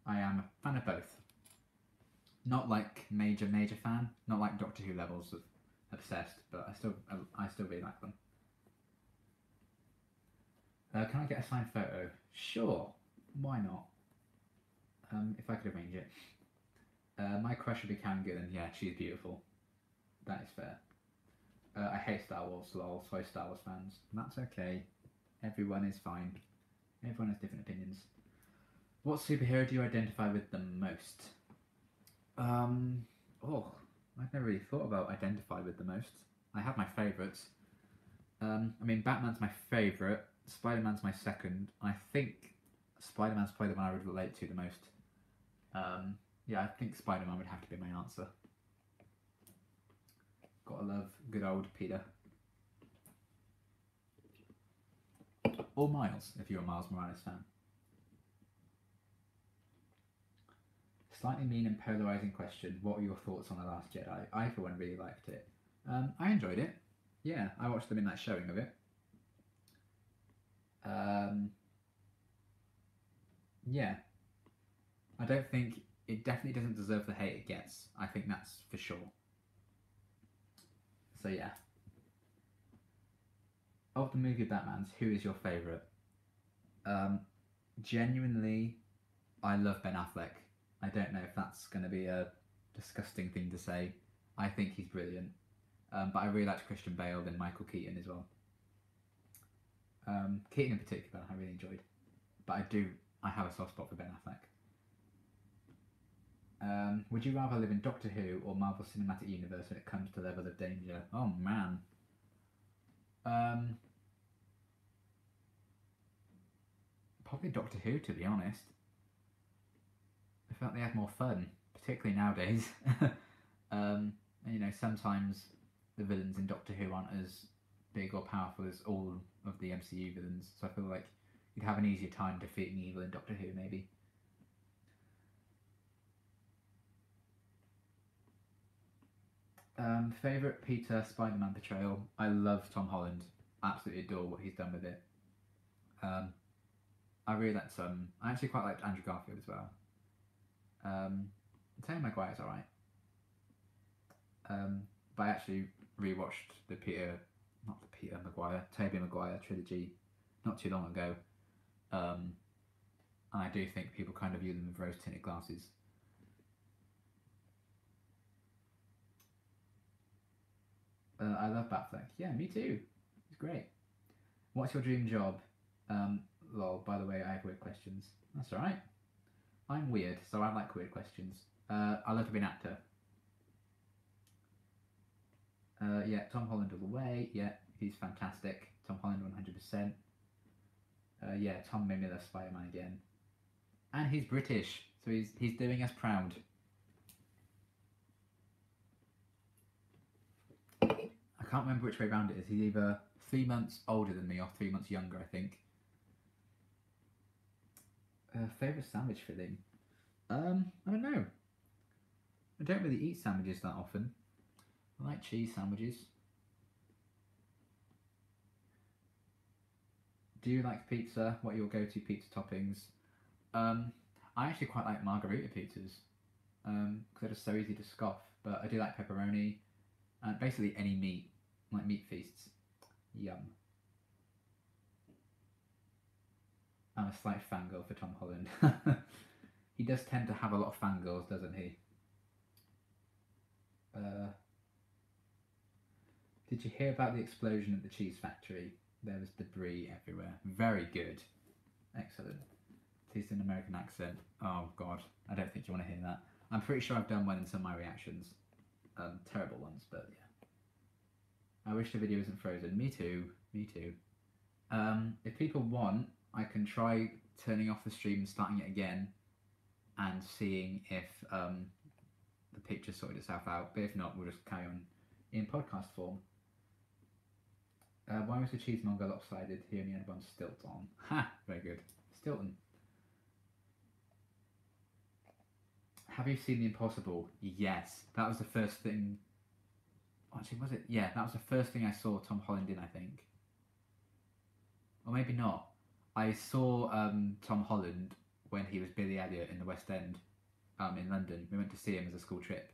I am a fan of both. Not like major fan, not like Doctor Who levels of obsessed, but I still really like them. Can I get a signed photo? Sure, why not? If I could arrange it. My crush would be Karen Gillan. Yeah, she's beautiful. That is fair. I hate Star Wars, lol. Sorry, Star Wars fans. That's okay. Everyone is fine. Everyone has different opinions. What superhero do you identify with the most? I've never really thought about identify with the most. I have my favourites. I mean, Batman's my favourite. Spider-Man's my second. I think Spider-Man's probably the one I would relate to the most. Yeah, I think Spider-Man would have to be my answer. Gotta love good old Peter. Or Miles, if you're a Miles Morales fan. Slightly mean and polarising question. What were your thoughts on The Last Jedi? I, for one, really liked it. I enjoyed it. Yeah, I watched the midnight showing of it. Yeah. I don't think... It definitely doesn't deserve the hate it gets. I think that's for sure. So yeah. Of the movie Batmans, who is your favourite? Genuinely, I love Ben Affleck. I don't know if that's going to be a disgusting thing to say. I think he's brilliant. But I really liked Christian Bale and Michael Keaton as well. Keaton in particular, I really enjoyed. But I have a soft spot for Ben Affleck. Would you rather live in Doctor Who or Marvel Cinematic Universe when it comes to level of danger? Oh man. Probably Doctor Who, to be honest. I felt they had more fun, particularly nowadays. And, you know, sometimes the villains in Doctor Who aren't as big or powerful as all of the MCU villains, so I feel like you'd have an easier time defeating evil in Doctor Who, maybe. Favourite Peter Spider-Man portrayal? I love Tom Holland. Absolutely adore what he's done with it. I really liked I actually quite liked Andrew Garfield as well. Tobey Maguire's alright. But I actually rewatched the Tobey Maguire trilogy not too long ago. And I do think people kind of view them with rose-tinted glasses. I love Batfleck. Yeah, me too. It's great. What's your dream job? Lol, by the way, I have weird questions. That's alright. I'm weird, so I like weird questions. I love to be an actor. Yeah, Tom Holland all the way. Yeah, he's fantastic. Tom Holland 100%. Yeah, Tom made me love Spider-Man again. And he's British, so he's doing us proud. I can't remember which way round it is. He's either 3 months older than me or 3 months younger, I think. Favourite sandwich filling? I don't know. I don't really eat sandwiches that often. I like cheese sandwiches. Do you like pizza? What are your go-to pizza toppings? I actually quite like margarita pizzas because they're just so easy to scoff. But I do like pepperoni and basically any meat, like meat feasts. Yum. I'm a slight fangirl for Tom Holland. He does tend to have a lot of fangirls, doesn't he? Did you hear about the explosion at the cheese factory? There was debris everywhere. Very good. Excellent. It's an American accent. Oh god, I don't think you want to hear that. I'm pretty sure I've done one in some of my reactions. Terrible ones, but yeah. I wish the video isn't frozen. Me too. Me too. If people want, I can try turning off the stream and starting it again and seeing if the picture sorted itself out. But if not, we'll just carry on in podcast form. Why was the cheesemonger lopsided? He only had one stilt on. Ha! Very good. Stilton. Have you seen The Impossible? Yes. That was the first thing... Actually, was it? Yeah, that was the first thing I saw Tom Holland in, I think. Or maybe not. I saw Tom Holland when he was Billy Elliot in the West End in London. We went to see him as a school trip.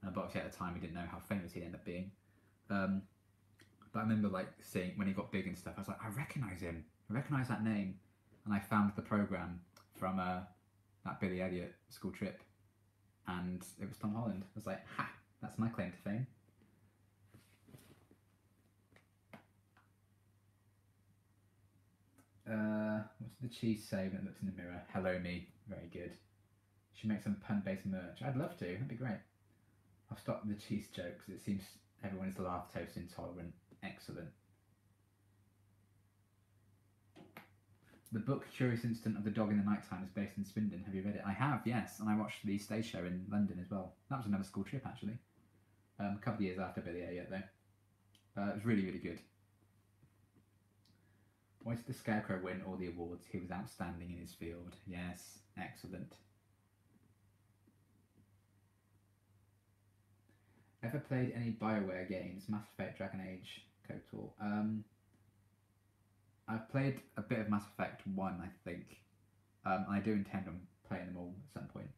But obviously at the time we didn't know how famous he'd end up being. But I remember like seeing when he got big and stuff, I was like, I recognise him. I recognise that name. And I found the programme from that Billy Elliot school trip. and it was Tom Holland. I was like, ha, that's my claim to fame. What's the cheese say when it looks in the mirror? Hello me. Very good. Should make some pun-based merch. I'd love to. That'd be great. I'll stop the cheese jokes. It seems everyone is lactose intolerant. Excellent. The book Curious Incident of the Dog in the Nighttime is based in Swindon. Have you read it? I have, yes. And I watched the stage show in London as well. That was another school trip, actually. A couple of years after Billy Elliot, though. It was really, really good. Why did the Scarecrow win all the awards? He was outstanding in his field. Yes, excellent. Ever played any BioWare games? Mass Effect, Dragon Age, KOTOR? I've played a bit of Mass Effect 1, I think. I do intend on playing them all at some point.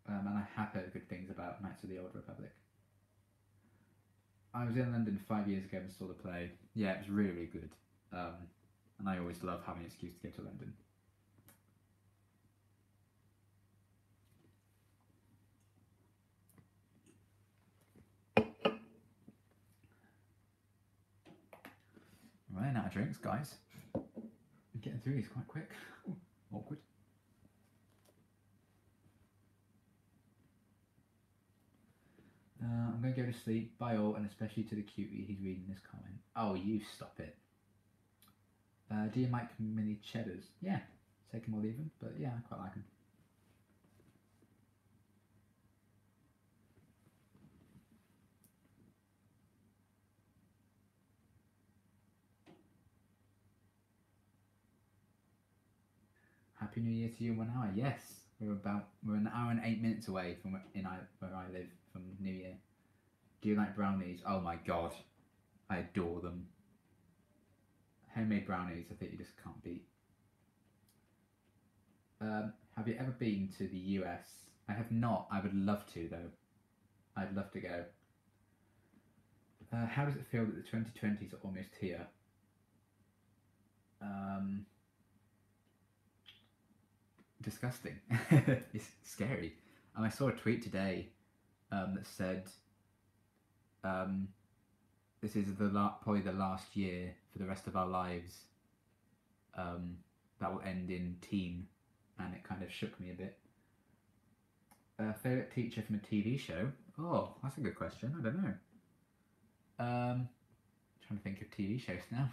And I have heard good things about Knights of the Old Republic. I was in London 5 years ago and saw the play. Yeah, it was really, really good. And I always love having an excuse to go to London. Running out of drinks, guys. I'm getting through these quite quick. Ooh, awkward. I'm going to go to sleep. Bye all, and especially to the cutie. He's reading this comment. Oh, you stop it. Do you like mini cheddars? Yeah, take them or leave them, but yeah, I quite like them. Happy New Year to you in 1 hour. Yes, we're an hour and 8 minutes away from where I live from New Year. Do you like brownies? Oh my god, I adore them. Homemade brownies, I think you just can't beat. Have you ever been to the US? I have not. I would love to though. I'd love to go. How does it feel that the 2020s are almost here? Disgusting. It's scary. And I saw a tweet today that said this is probably the last year for the rest of our lives that will end in teen, and it kind of shook me a bit. Favourite teacher from a TV show? Oh, that's a good question. I don't know. Trying to think of TV shows now.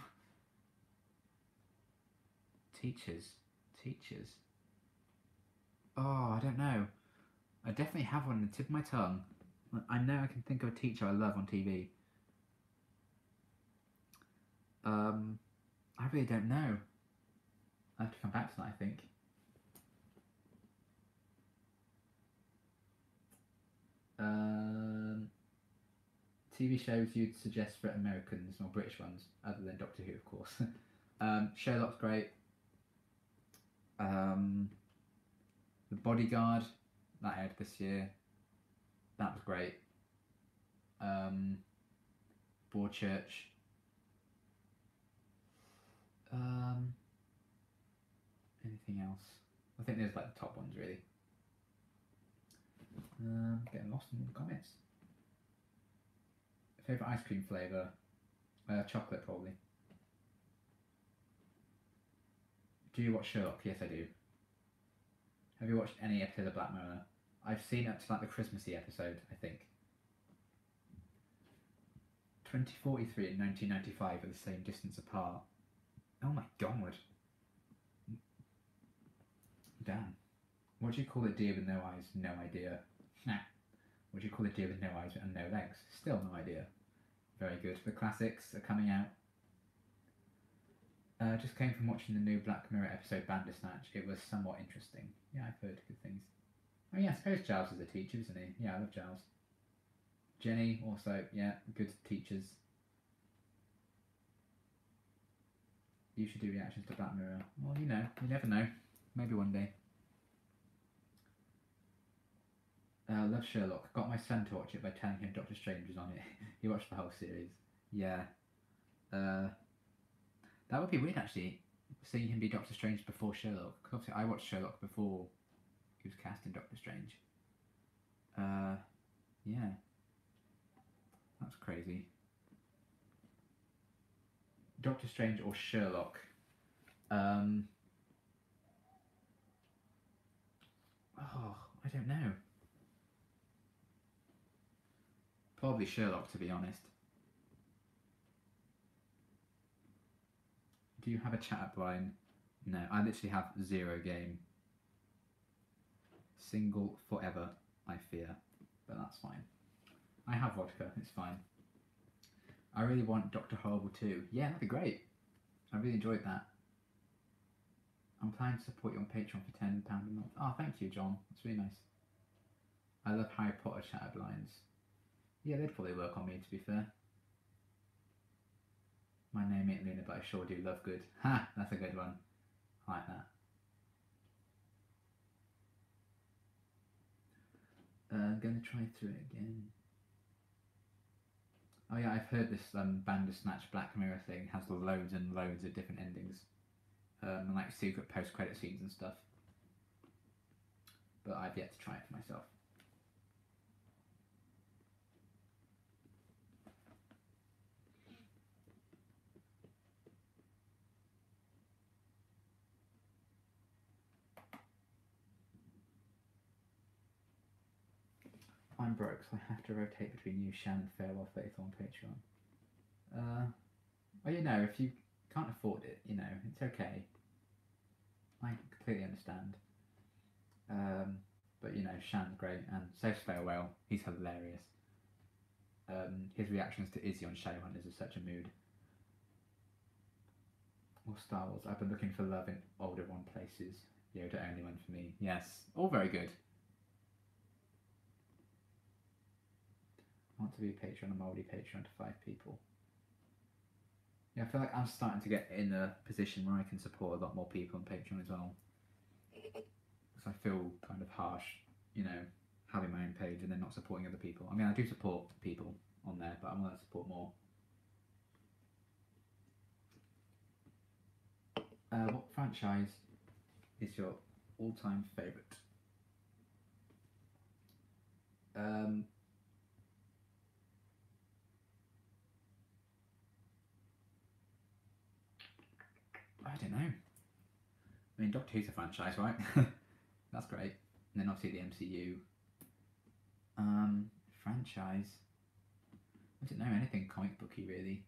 Teachers. Oh, I don't know. I definitely have one on the tip of my tongue. I know I can think of a teacher I love on TV. I really don't know. I have to come back to that, I think. TV shows you'd suggest for Americans or British ones, other than Doctor Who, of course. Sherlock's great. The Bodyguard, that aired this year. That was great. Broadchurch. Anything else? I think there's like the top ones really. Getting lost in the comments. Favourite ice cream flavour? Chocolate probably. Do you watch Sherlock? Yes, I do. Have you watched any episode of Black Mirror? I've seen up to like the Christmassy episode, I think. 2043 and 1995 are the same distance apart. Oh my god. Damn. What do you call a deer with no eyes? No idea. Nah. What do you call a deer with no eyes and no legs? Still no idea. Very good. The classics are coming out. Just came from watching the new Black Mirror episode Bandersnatch. It was somewhat interesting. Yeah, I've heard good things. Oh yeah, I suppose Giles is a teacher, isn't he? Yeah, I love Giles. Jenny also, yeah, good teachers. You should do reactions to Black Mirror. Well, you know, you never know. Maybe one day. Love Sherlock. Got my son to watch it by telling him Doctor Strange was on it. He watched the whole series. Yeah. That would be weird actually, seeing him be Doctor Strange before Sherlock. Because obviously I watched Sherlock before who's cast in Doctor Strange. Yeah. That's crazy. Doctor Strange or Sherlock? Oh, I don't know. Probably Sherlock, to be honest. Do you have a chat blind? No, I literally have 0 game. Single forever, I fear. But that's fine. I have vodka, it's fine. I really want Dr. Horrible too. Yeah, that'd be great. I really enjoyed that. I'm planning to support you on Patreon for £10 a month. Oh, thank you, John. That's really nice. I love Harry Potter chat blinds. Yeah, they'd probably work on me, to be fair. My name ain't Luna, but I sure do love good. Ha! That's a good one. I like that. I'm going to try through it again. Oh yeah, I've heard this Bandersnatch Black Mirror thing has loads and loads of different endings. And like secret post-credit scenes and stuff. But I've yet to try it for myself. I'm broke, so I have to rotate between you, Shan, and Farewell Faith on Patreon. Well, you know, if you can't afford it, you know, it's okay. I completely understand. But you know, Shan's great, and so Farewell, he's hilarious. His reactions to Izzy on Shadowhunters is such a mood. Or Star Wars, I've been looking for love in older one places. Yoda only one for me. Yes, all very good. I want to be a patron, I'm already Patreon to 5 people. Yeah, I feel like I'm starting to get in a position where I can support a lot more people on Patreon as well. Because I feel kind of harsh, you know, having my own page and then not supporting other people. I mean, I do support people on there, but I want to support more. What franchise is your all-time favourite? I don't know. I mean, Doctor Who's a franchise, right? That's great. And then obviously the MCU. Franchise. I don't know, anything comic booky really.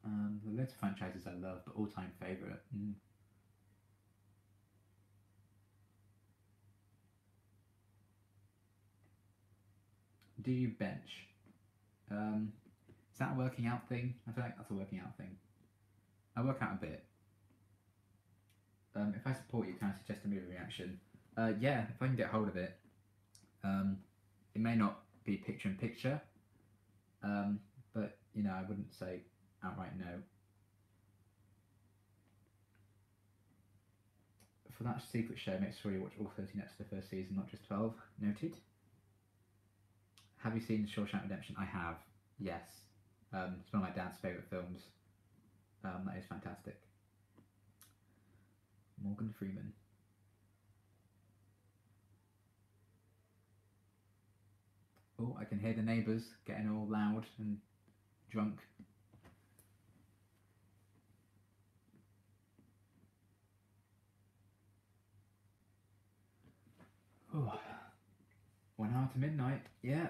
There are loads of franchises I love, but all-time favourite. Do you bench? Is that a working out thing? I feel like that's a working out thing. I work out a bit. If I support you, can I suggest a movie reaction? Yeah, if I can get hold of it. It may not be picture in picture, but you know, I wouldn't say outright no. For that secret show, make sure you watch all 13 episodes of the first season, not just 12. Noted. Have you seen Shawshank Redemption? I have. Yes. It's one of my dad's favourite films. That is fantastic. Morgan Freeman. Oh, I can hear the neighbours getting all loud and drunk. Oh, 1 hour to midnight. Yeah.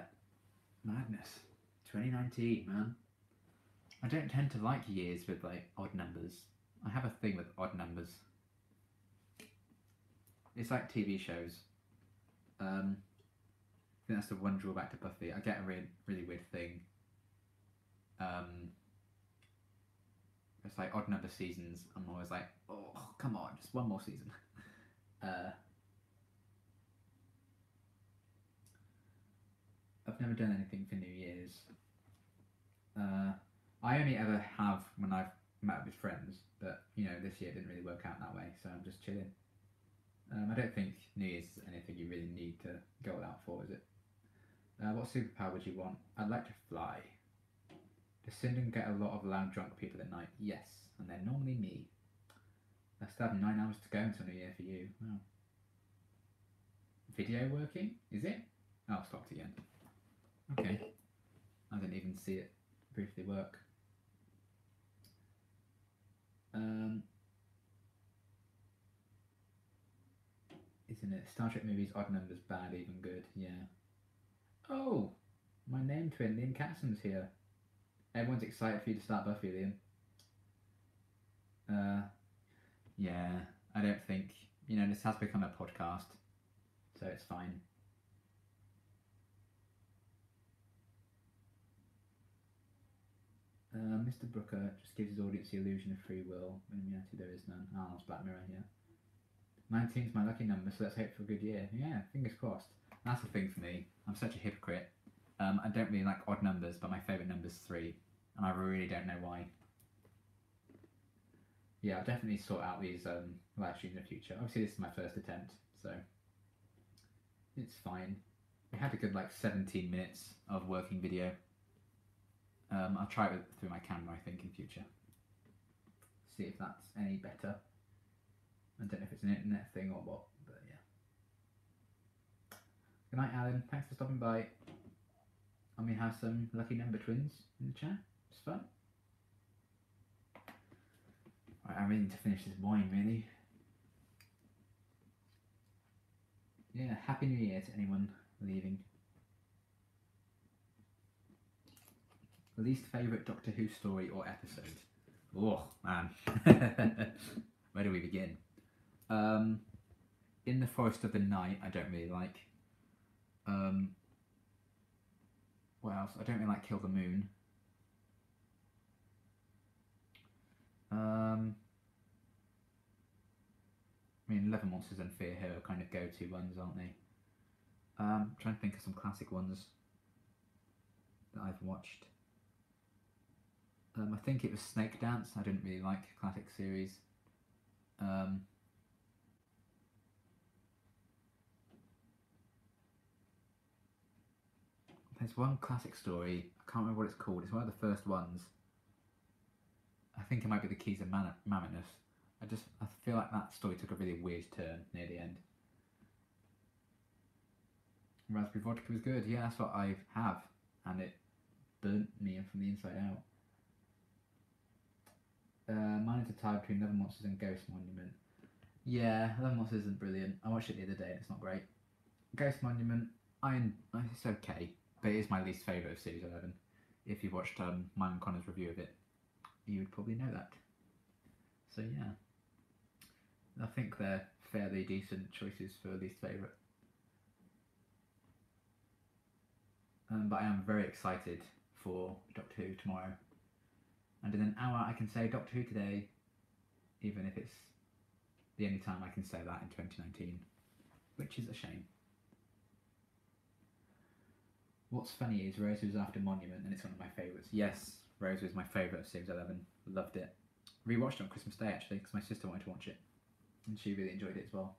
Madness. 2019, man. I don't tend to like years with like odd numbers. I have a thing with odd numbers. It's like TV shows. I think that's the one drawback to Buffy. I get a really weird thing. It's like odd number seasons. I'm always like, oh, come on, just one more season. I've never done anything for New Year's. I only ever have when I've met up with friends, but you know, this year it didn't really work out that way, so I'm just chilling. I don't think New Year's is anything you really need to go all out for, is it? What superpower would you want? I'd like to fly. Does Syndon get a lot of loud drunk people at night? Yes, and they're normally me. I still have 9 hours to go until New Year for you. Wow. Video working? Is it? Oh, it's stopped again. Okay. I didn't even see it briefly work. Isn't it? Star Trek movies, odd numbers, bad, even good. Yeah. Oh! My name twin, Liam Catson's here. Everyone's excited for you to start Buffy, Liam. Yeah, I don't think, this has become a podcast, so it's fine. Mr. Brooker just gives his audience the illusion of free will, when in reality there is none. Oh, it's Black Mirror here. 19's my lucky number, so let's hope for a good year. Yeah, fingers crossed. That's the thing for me. I'm such a hypocrite. I don't really like odd numbers, but my favourite number's 3, and I really don't know why. Yeah, I'll definitely sort out these live streams in the future. Obviously, this is my first attempt, so it's fine. We had a good 17 minutes of working video. I'll try it through my camera, I think, in future. See if that's any better. I don't know if it's an internet thing or what, but yeah. Good night, Alan. Thanks for stopping by. And we have some lucky number twins in the chat. It's fun. Right, I really need to finish this wine, really. Yeah, Happy New Year to anyone leaving. Least favourite Doctor Who story or episode? Oh, man. Where do we begin? In the Forest of the Night, I don't really like. What else? I don't really like Kill the Moon. I mean, Leather Monsters and Fear Her are kind of go-to ones, aren't they? I'm trying to think of some classic ones that I've watched. I think it was Snake Dance. I didn't really like classic series. There's one classic story. I can't remember what it's called. It's one of the first ones. I think it might be the Keys of Mammoth. I feel like that story took a really weird turn near the end. Raspberry vodka was good. Yeah, that's what I have, and it burnt me from the inside out. Mine is a tie between Leather Monsters and Ghost Monument. Yeah, Leather Monsters isn't brilliant. I watched it the other day and it's not great. Ghost Monument, it's okay, but it is my least favourite of Series 11. If you've watched mine and Connor's review of it, you would probably know that. So yeah, I think they're fairly decent choices for least favourite. But I am very excited for Doctor Who tomorrow. And in an hour I can say Doctor Who today, even if it's the only time I can say that in 2019, which is a shame. What's funny is Rose was after Monument, and it's one of my favourites. Yes, Rose was my favourite of Series 11. Loved it. Rewatched it on Christmas Day actually, because my sister wanted to watch it, and she really enjoyed it as well.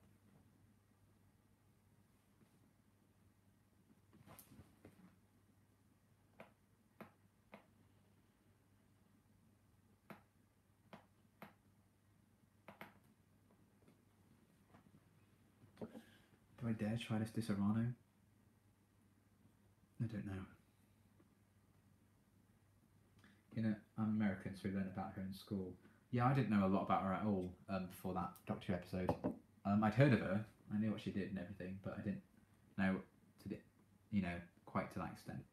Do I dare try this Disaronno? I don't know. I'm American, so we learn about her in school. Yeah, I didn't know a lot about her at all before that Doctor Who episode. I'd heard of her, I knew what she did and everything, but I didn't know quite to that extent.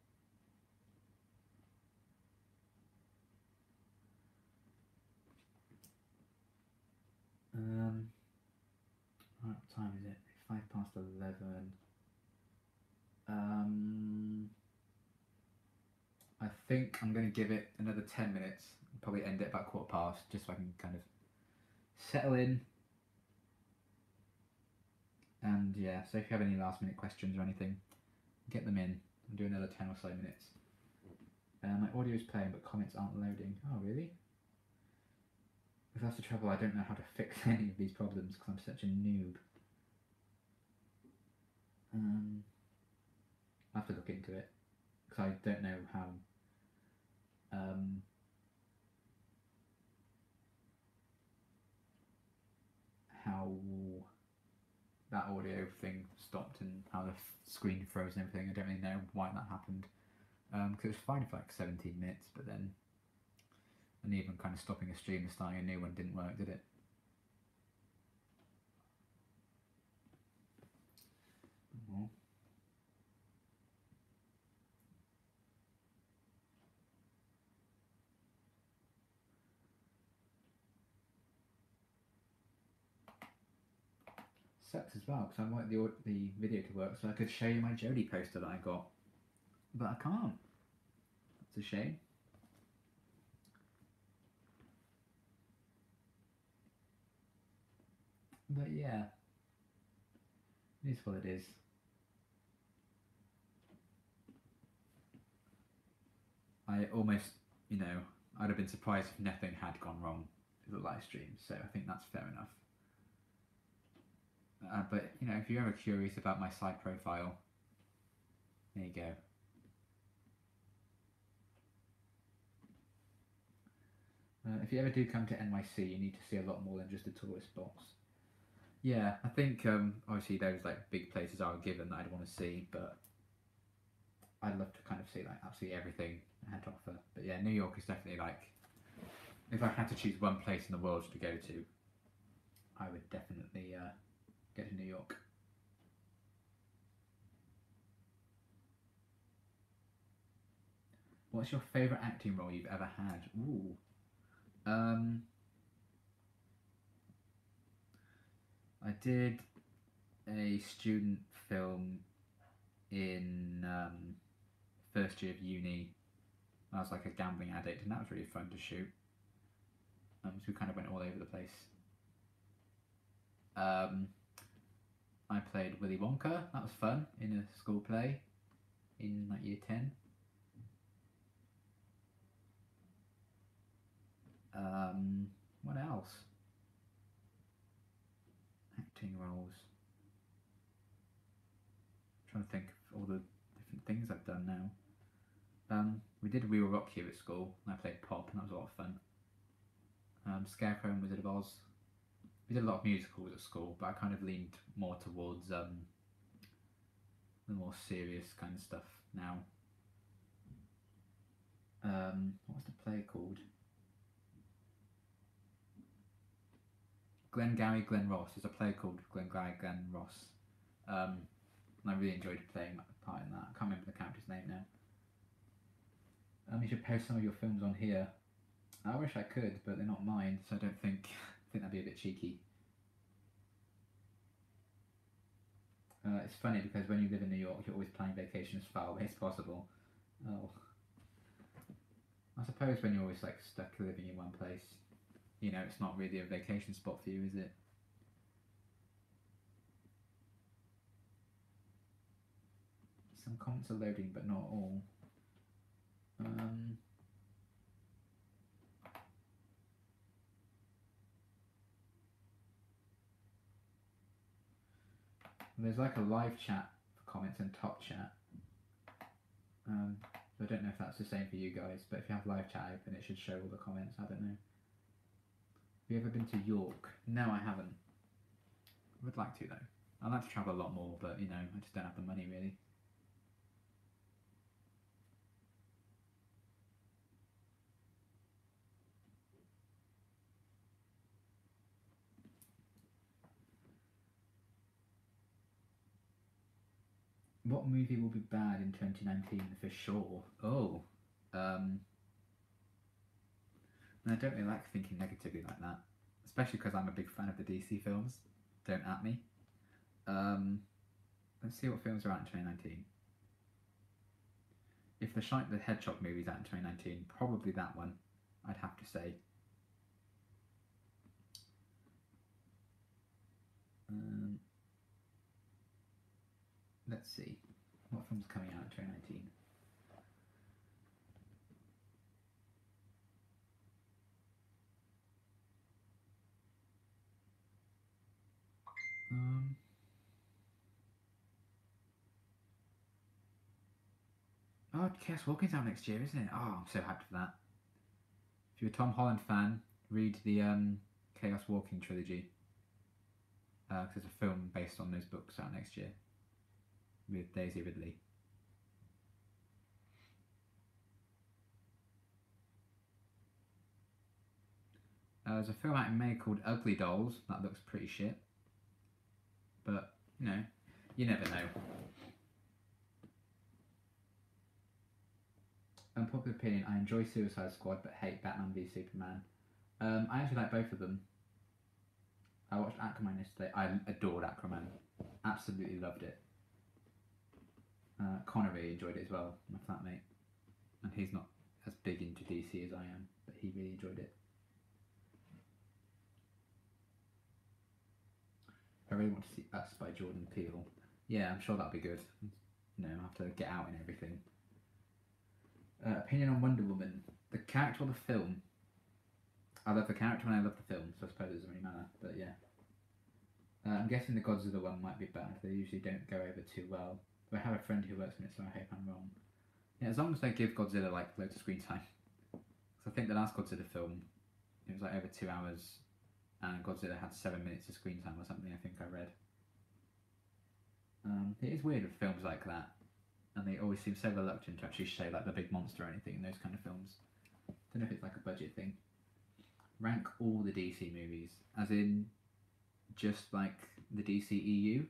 Right, what time is it? 11:05. I think I'm going to give it another 10 minutes, probably end it about 1:15, just so I can kind of settle in. And yeah, so if you have any last minute questions or anything, get them in. I'll do another 10 or so minutes. My audio is playing, but comments aren't loading. Oh, really? If that's the trouble, I don't know how to fix any of these problems because I'm such a noob. I'll have to look into it because I don't know how. that audio thing stopped and how the screen froze and everything. I don't really know why that happened. Because it was fine for like 17 minutes, but then, and even kind of stopping a stream and starting a new one didn't work, did it? Oh. Sucks as well, because I want the video to work so I could show you my Jodie poster that I got, but I can't. It's a shame. But yeah, it is what it is. I almost, you know, I'd have been surprised if nothing had gone wrong with the live stream, so I think that's fair enough. But, you know, if you're ever curious about my side profile, there you go. If you ever do come to NYC, you need to see a lot more than just a tourist box. Yeah, I think obviously those like big places are a given that I'd want to see, but I'd love to kind of see like absolutely everything I had to offer. But yeah, New York is definitely like, if I had to choose one place in the world to go to, I would definitely go to New York. What's your favourite acting role you've ever had? Ooh. I did a student film in first year of uni. I was like a gambling addict, and that was really fun to shoot. So we kind of went all over the place. I played Willy Wonka. That was fun in a school play in like year 10. What else? Acting roles. I'm trying to think of all the different things I've done now. We did We Will Rock You at school, and I played Pop, and that was a lot of fun. Scarecrow and Wizard of Oz. We did a lot of musicals at school, but I kind of leaned more towards the more serious kind of stuff now. What was the play called? Glengarry Glen Ross. There's a play called Glengarry Glen Ross. And I really enjoyed playing a part in that. I can't remember the character's name now. You should post some of your films on here. I wish I could, but they're not mine, so I don't think that'd be a bit cheeky. It's funny because when you live in New York, you're always planning vacation as far away as possible. Oh. I suppose when you're always like stuck living in one place, you know, it's not really a vacation spot for you, is it? Some comments are loading, but not all. There's like a live chat for comments and top chat. So I don't know if that's the same for you guys, but if you have live chat open, it should show all the comments. I don't know. Have you ever been to York? No, I haven't. I would like to though. I'd like to travel a lot more, but you know, I just don't have the money really. What movie will be bad in 2019 for sure? Oh, I don't really like thinking negatively like that, especially because I'm a big fan of the DC films. Don't at me. Let's see what films are out in 2019. If the Sonic the Hedgehog movie's out in 2019, probably that one, I'd have to say. Let's see, what film's coming out in 2019? Oh, Chaos Walking's out next year, isn't it? Oh, I'm so hyped for that. If you're a Tom Holland fan, read the Chaos Walking trilogy. because there's a film based on those books out next year with Daisy Ridley. There's a film out in May called Ugly Dolls. That looks pretty shit. But, you know, you never know. Unpopular opinion, I enjoy Suicide Squad but hate Batman v Superman. I actually like both of them. I watched Aquaman yesterday. I adored Aquaman. Absolutely loved it. Connor really enjoyed it as well, my flatmate. And he's not as big into DC as I am, but he really enjoyed it. I really want to see Us by Jordan Peele. Yeah, I'm sure that'll be good. You know, I have to get out and everything. Opinion on Wonder Woman. The character or the film? I love the character and I love the film, so I suppose it doesn't really matter, but yeah. I'm guessing the Godzilla one might be bad. They usually don't go over too well. But I have a friend who works on it, so I hope I'm wrong. Yeah, as long as they give Godzilla like loads of screen time. So I think the last Godzilla film, it was like over 2 hours, and Godzilla had 7 minutes of screen time or something, I think I read. It is weird with films like that, and they always seem so reluctant to actually show like the big monster or anything in those kind of films. I don't know if it's like a budget thing. Rank all the DC movies, as in just like the DCEU,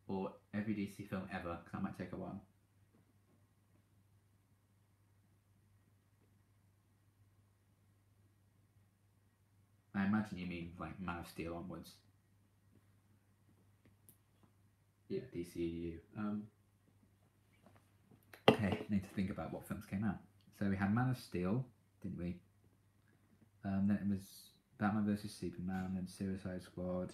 or every DC film ever, because that might take a while. I imagine you mean like Man of Steel onwards. Yeah, DCEU. Okay, need to think about what films came out. So we had Man of Steel, didn't we? Then it was Batman vs Superman, then Suicide Squad,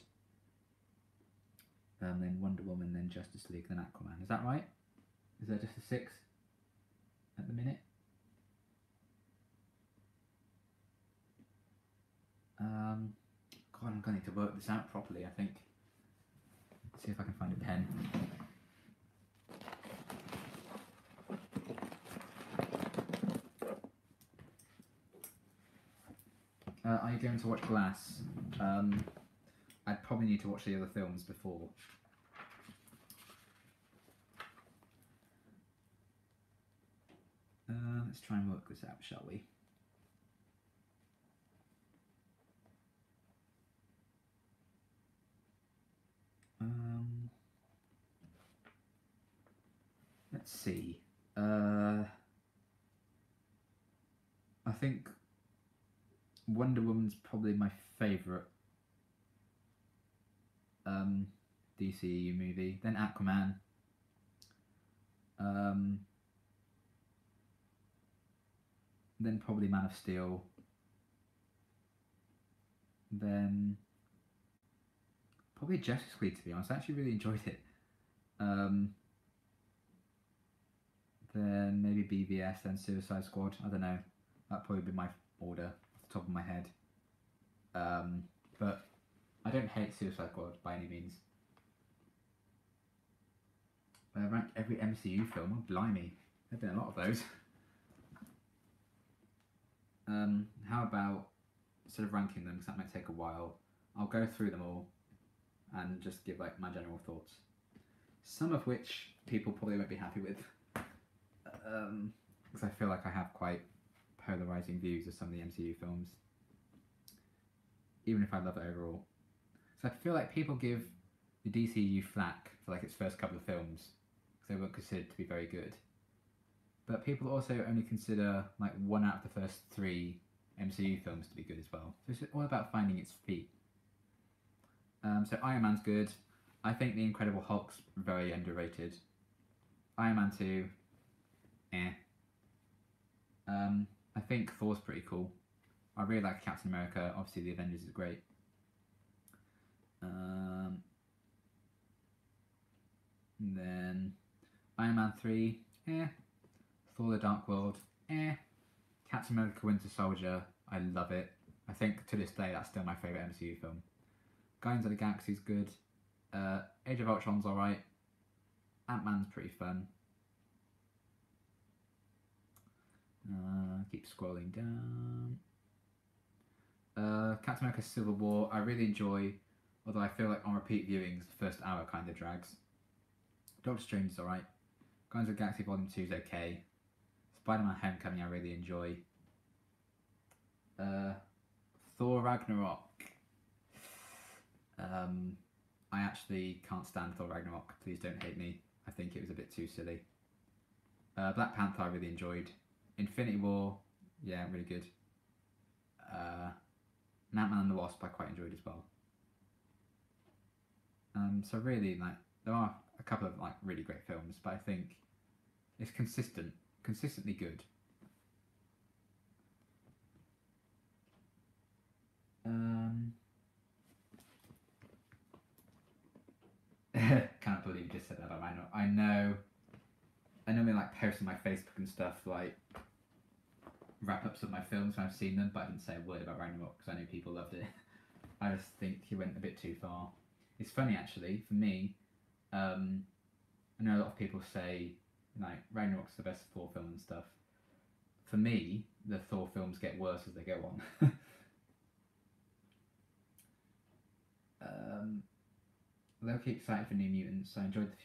then Wonder Woman, then Justice League, then Aquaman. Is that right? Is there just a 6 at the minute? God, I'm going to need to work this out properly, I think. Let's see if I can find a pen. Are you going to watch Glass? I'd probably need to watch the other films before. Let's try and work this out, shall we? Let's see. I think Wonder Woman's probably my favourite DCU movie. Then Aquaman. Then probably Man of Steel. Then probably Justice League, to be honest. I actually really enjoyed it. Then maybe BVS, then Suicide Squad. I don't know. That'd probably be my order off the top of my head. But I don't hate Suicide Squad by any means. I ranked every MCU film. Oh, blimey. There've been a lot of those. How about, instead of ranking them, because that might take a while, I'll go through them all and just give like my general thoughts. Some of which people probably won't be happy with. Because I feel like I have quite polarising views of some of the MCU films, even if I love it overall. So I feel like people give the DCU flack for like its first couple of films, because they weren't considered to be very good. But people also only consider like 1 out of the first 3 MCU films to be good as well. So it's all about finding its feet. So Iron Man's good. I think The Incredible Hulk's very underrated. Iron Man 2, eh. I think Thor's pretty cool. I really like Captain America. Obviously, The Avengers is great. Then Iron Man 3, eh. Thor: The Dark World, eh. Captain America: Winter Soldier, I love it. I think to this day that's still my favourite MCU film. Guardians of the Galaxy's good. Age of Ultron's alright. Ant-Man's pretty fun. Keep scrolling down. Captain America: Civil War, I really enjoy Although I feel like on repeat viewings, the first hour kind of drags. Doctor Strange is alright. Guardians of the Galaxy Volume 2 is okay. Spider-Man Homecoming I really enjoy. Thor Ragnarok. I actually can't stand Thor Ragnarok. Please don't hate me. I think it was a bit too silly. Black Panther I really enjoyed. Infinity War, yeah, really good. Ant-Man and the Wasp I quite enjoyed as well. So really, like, there are a couple of like really great films, but I think it's consistently good. Can't believe you just said that about Ragnarok. I know. I normally like post on my Facebook and stuff like wrap-ups of my films when I've seen them, but I didn't say a word about Ragnarok because I knew people loved it. I just think he went a bit too far. It's funny actually, for me, I know a lot of people say like Ragnarok's the best Thor film and stuff. For me, the Thor films get worse as they go on. Low-key excited for New Mutants. I enjoyed the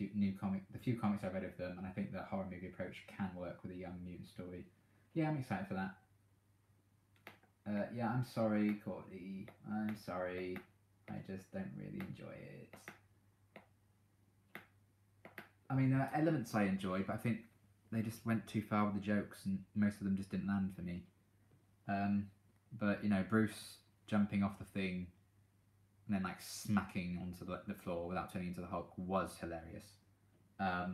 few comics I read of them, and I think the horror movie approach can work with a young mutant story. Yeah, I'm excited for that. Yeah, I'm sorry, Courtney. I'm sorry. I just don't really enjoy it. I mean, there are elements I enjoy, but I think they just went too far with the jokes, and most of them just didn't land for me. But you know, Bruce jumping off the thing and then like smacking onto the floor without turning into the Hulk was hilarious. But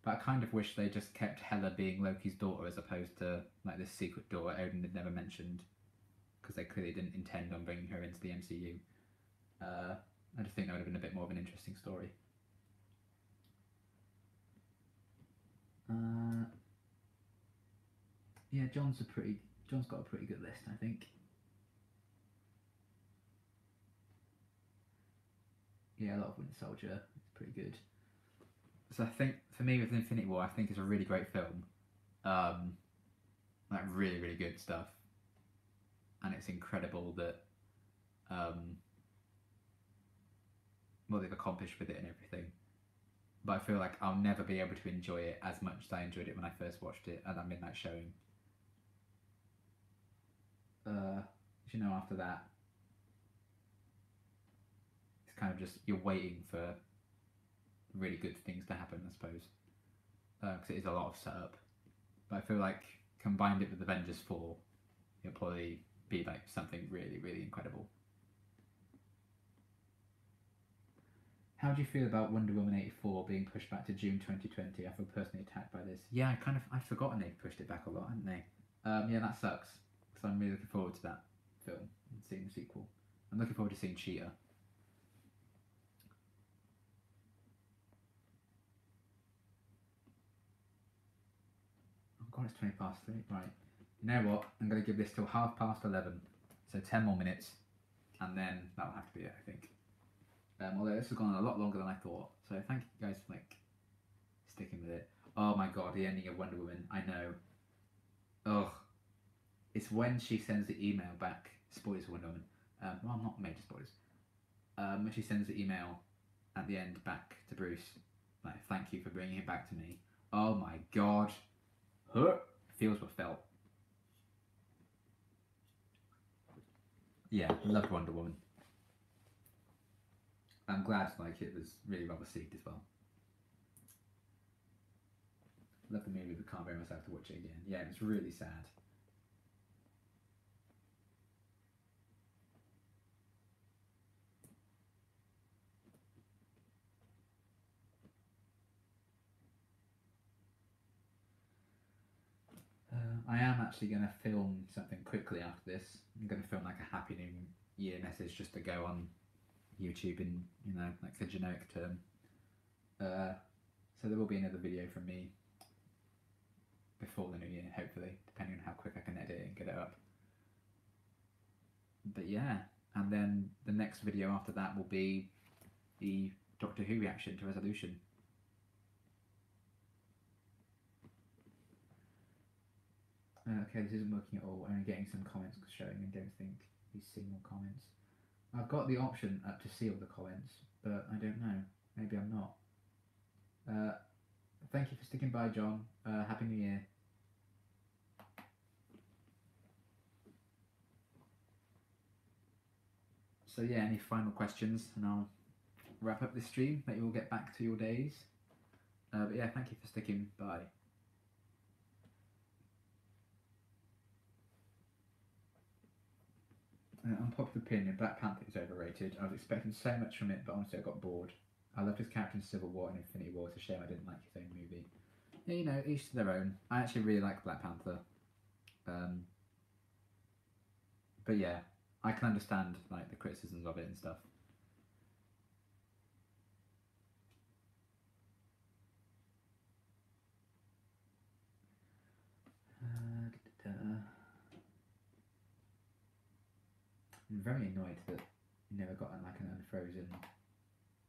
I kind of wish they just kept Hela being Loki's daughter as opposed to like this secret door Odin had never mentioned, because they clearly didn't intend on bringing her into the MCU. I just think that would have been a bit more of an interesting story. Yeah, John's got a pretty good list, I think. Yeah, a lot of Winter Soldier. It's pretty good. So I think for me with Infinity War, I think it's a really great film. Like really, really good stuff. And it's incredible that what they've accomplished with it and everything. But I feel like I'll never be able to enjoy it as much as I enjoyed it when I first watched it at that midnight showing. You know, after that, it's kind of just you're waiting for really good things to happen, I suppose, because it is a lot of setup. But I feel like combined it with Avengers 4, it'll probably be like something really, really incredible. How do you feel about Wonder Woman 84 being pushed back to June 2020? I feel personally attacked by this. Yeah, I'd forgotten they pushed it back a lot, hadn't they? Yeah, that sucks, because I'm really looking forward to that film and seeing the sequel. I'm looking forward to seeing Cheetah. Oh god, it's 20 past 3. Right. You know what? I'm going to give this till 11:30. So 10 more minutes. And then that'll have to be it, I think. Although this has gone a lot longer than I thought. So thank you guys for like sticking with it. Oh my god, the ending of Wonder Woman. I know. Ugh. It's when she sends the email back. Spoilers for Wonder Woman. Well, not major spoilers. When she sends the email at the end back to Bruce, like, thank you for bringing it back to me. Oh my god. Feels were felt. Yeah, loved Wonder Woman. I'm glad like it was really well received as well. Love the movie but can't bring myself to watch it again. Yeah, it was really sad. I am actually going to film something quickly after this. I'm going to film like a Happy New Year message just to go on YouTube in, you know, like the generic term. So there will be another video from me before the new year, hopefully, depending on how quick I can edit it and get it up. But yeah, and then the next video after that will be the Doctor Who reaction to Resolution. Okay, this isn't working at all. Only getting some comments showing and don't think he's seeing more comments. I've got the option up to see all the comments, but I don't know. Maybe I'm not. Thank you for sticking by, John. Happy New Year. So yeah, any final questions, and I'll wrap up this stream. Let you all get back to your days. But yeah, thank you for sticking by. Unpopular opinion, Black Panther is overrated. I was expecting so much from it, but honestly I got bored. I loved his character in Civil War and Infinity War. It's a shame I didn't like his own movie. Yeah, you know, each to their own. I actually really like Black Panther. But yeah, I can understand like the criticisms of it and stuff. I'm very annoyed that you never got like an unfrozen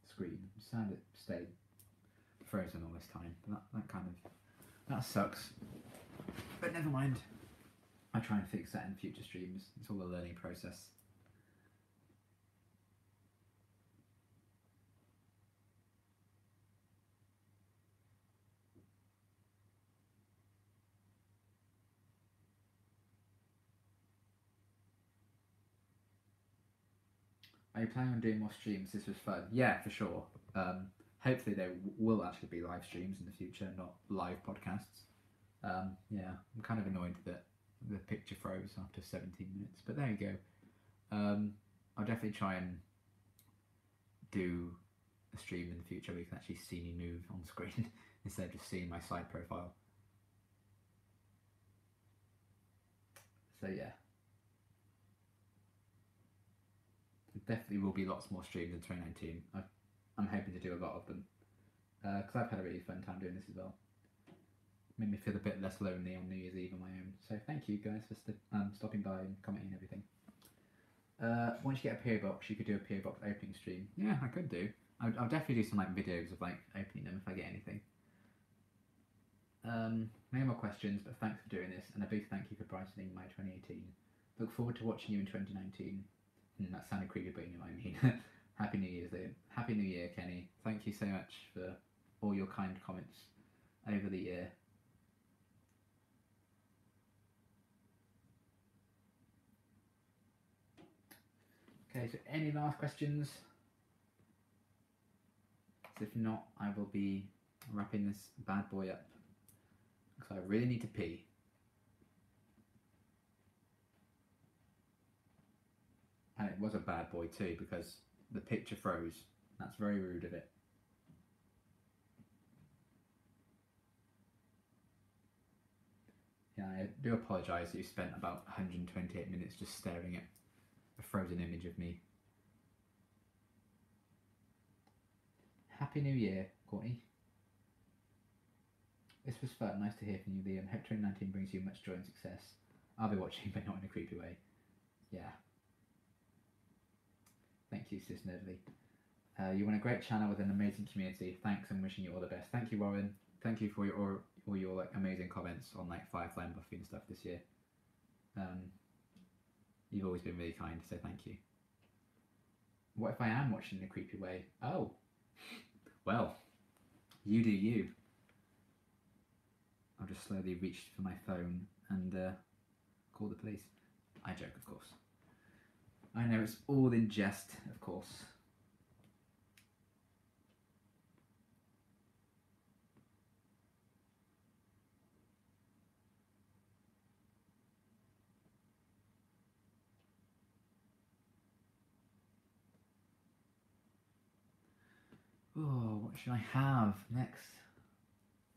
screen. Sad it stayed frozen all this time. That sucks. But never mind. I try and fix that in future streams. It's all a learning process. Are you planning on doing more streams? This was fun. Yeah, for sure. Hopefully there will actually be live streams in the future, not live podcasts. Yeah, I'm kind of annoyed that the picture froze after 17 minutes, but there you go. I'll definitely try and do a stream in the future where you can actually see me move on screen instead of just seeing my side profile. So yeah. There definitely will be lots more streams in 2019. I'm hoping to do a lot of them. Because I've had a really fun time doing this as well. Made me feel a bit less lonely on New Year's Eve on my own. So thank you guys for stopping by and commenting and everything. Once you get a PO box, you could do a PO box opening stream. Yeah, I could do. I'll definitely do some like videos of like opening them if I get anything. No more questions, but thanks for doing this, and a big thank you for brightening my 2018. Look forward to watching you in 2019. That sounded creepy, but you know what I mean. Happy New Year's, though. Happy New Year, Kenny. Thank you so much for all your kind comments over the year. Okay, so any last questions? So if not, I will be wrapping this bad boy up because I really need to pee. And it was a bad boy too because the picture froze. That's very rude of it. Yeah, I do apologise that you spent about 128 minutes just staring at a frozen image of me. Happy New Year, Courtney. This was fun. Nice to hear from you, Liam. Hope 2019 brings you much joy and success. I'll be watching, but not in a creepy way. Yeah. Thank you, Sis Nerdly. You run a great channel with an amazing community. Thanks, and wishing you all the best. Thank you, Warren. Thank you for all your like amazing comments on like Firefly and Buffy and stuff this year. You've always been really kind, so thank you. What if I am watching in a creepy way? Oh, well, you do you. I'll just slowly reach for my phone and call the police. I joke, of course. I know it's all in jest, of course. Oh, what should I have next?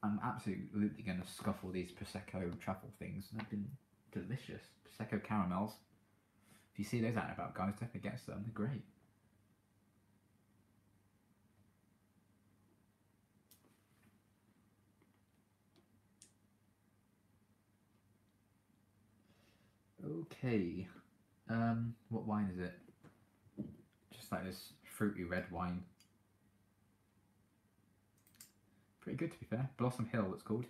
I'm absolutely going to scuffle these Prosecco truffle things. They've been delicious. Prosecco caramels. If you see those out and about, guys, definitely get some. They're great. Okay. What wine is it? Just like this fruity red wine. Pretty good, to be fair. Blossom Hill, it's called.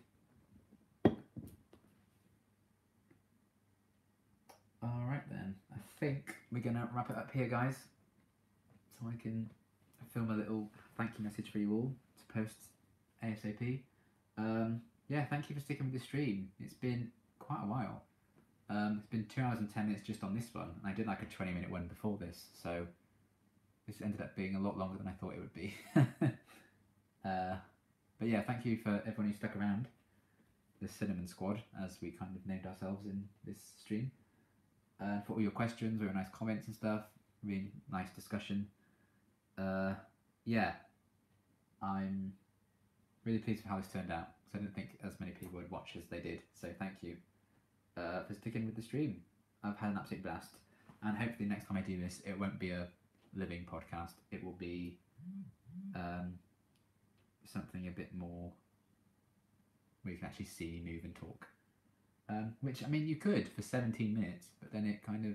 Alright then. I think we're going to wrap it up here, guys. so I can film a little thank you message for you all to post ASAP. Yeah, thank you for sticking with the stream. It's been quite a while. It's been 2 hours and 10 minutes just on this one, and I did like a 20-minute one before this, so this ended up being a lot longer than I thought it would be. But yeah, thank you for everyone who stuck around, the Cinnamon Squad, as we kind of named ourselves in this stream. For all your questions, very nice comments and stuff, really nice discussion. Yeah, I'm really pleased with how this turned out, because I didn't think as many people would watch as they did, so thank you for sticking with the stream. I've had an absolute blast, and hopefully next time I do this, it won't be a living podcast, it will be something a bit more where you can actually see, move and talk. Which, I mean, you could for 17 minutes, but then it kind of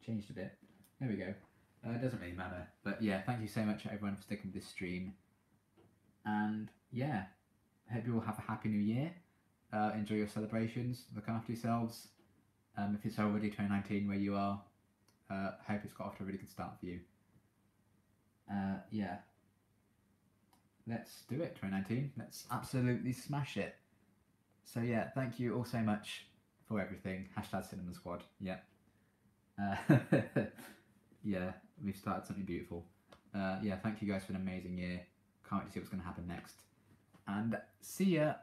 changed a bit. There we go. It doesn't really matter. But yeah, thank you so much everyone for sticking with this stream. And yeah, I hope you all have a happy new year. Enjoy your celebrations, look after yourselves. If it's already 2019 where you are, hope it's got off to a really good start for you. Yeah. Let's do it, 2019. Let's absolutely smash it. So yeah, thank you all so much for everything. Hashtag Cinnamon Squad. Yeah. Yeah, we've started something beautiful. Yeah, thank you guys for an amazing year. Can't wait to see what's going to happen next. And see ya.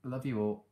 Love you all.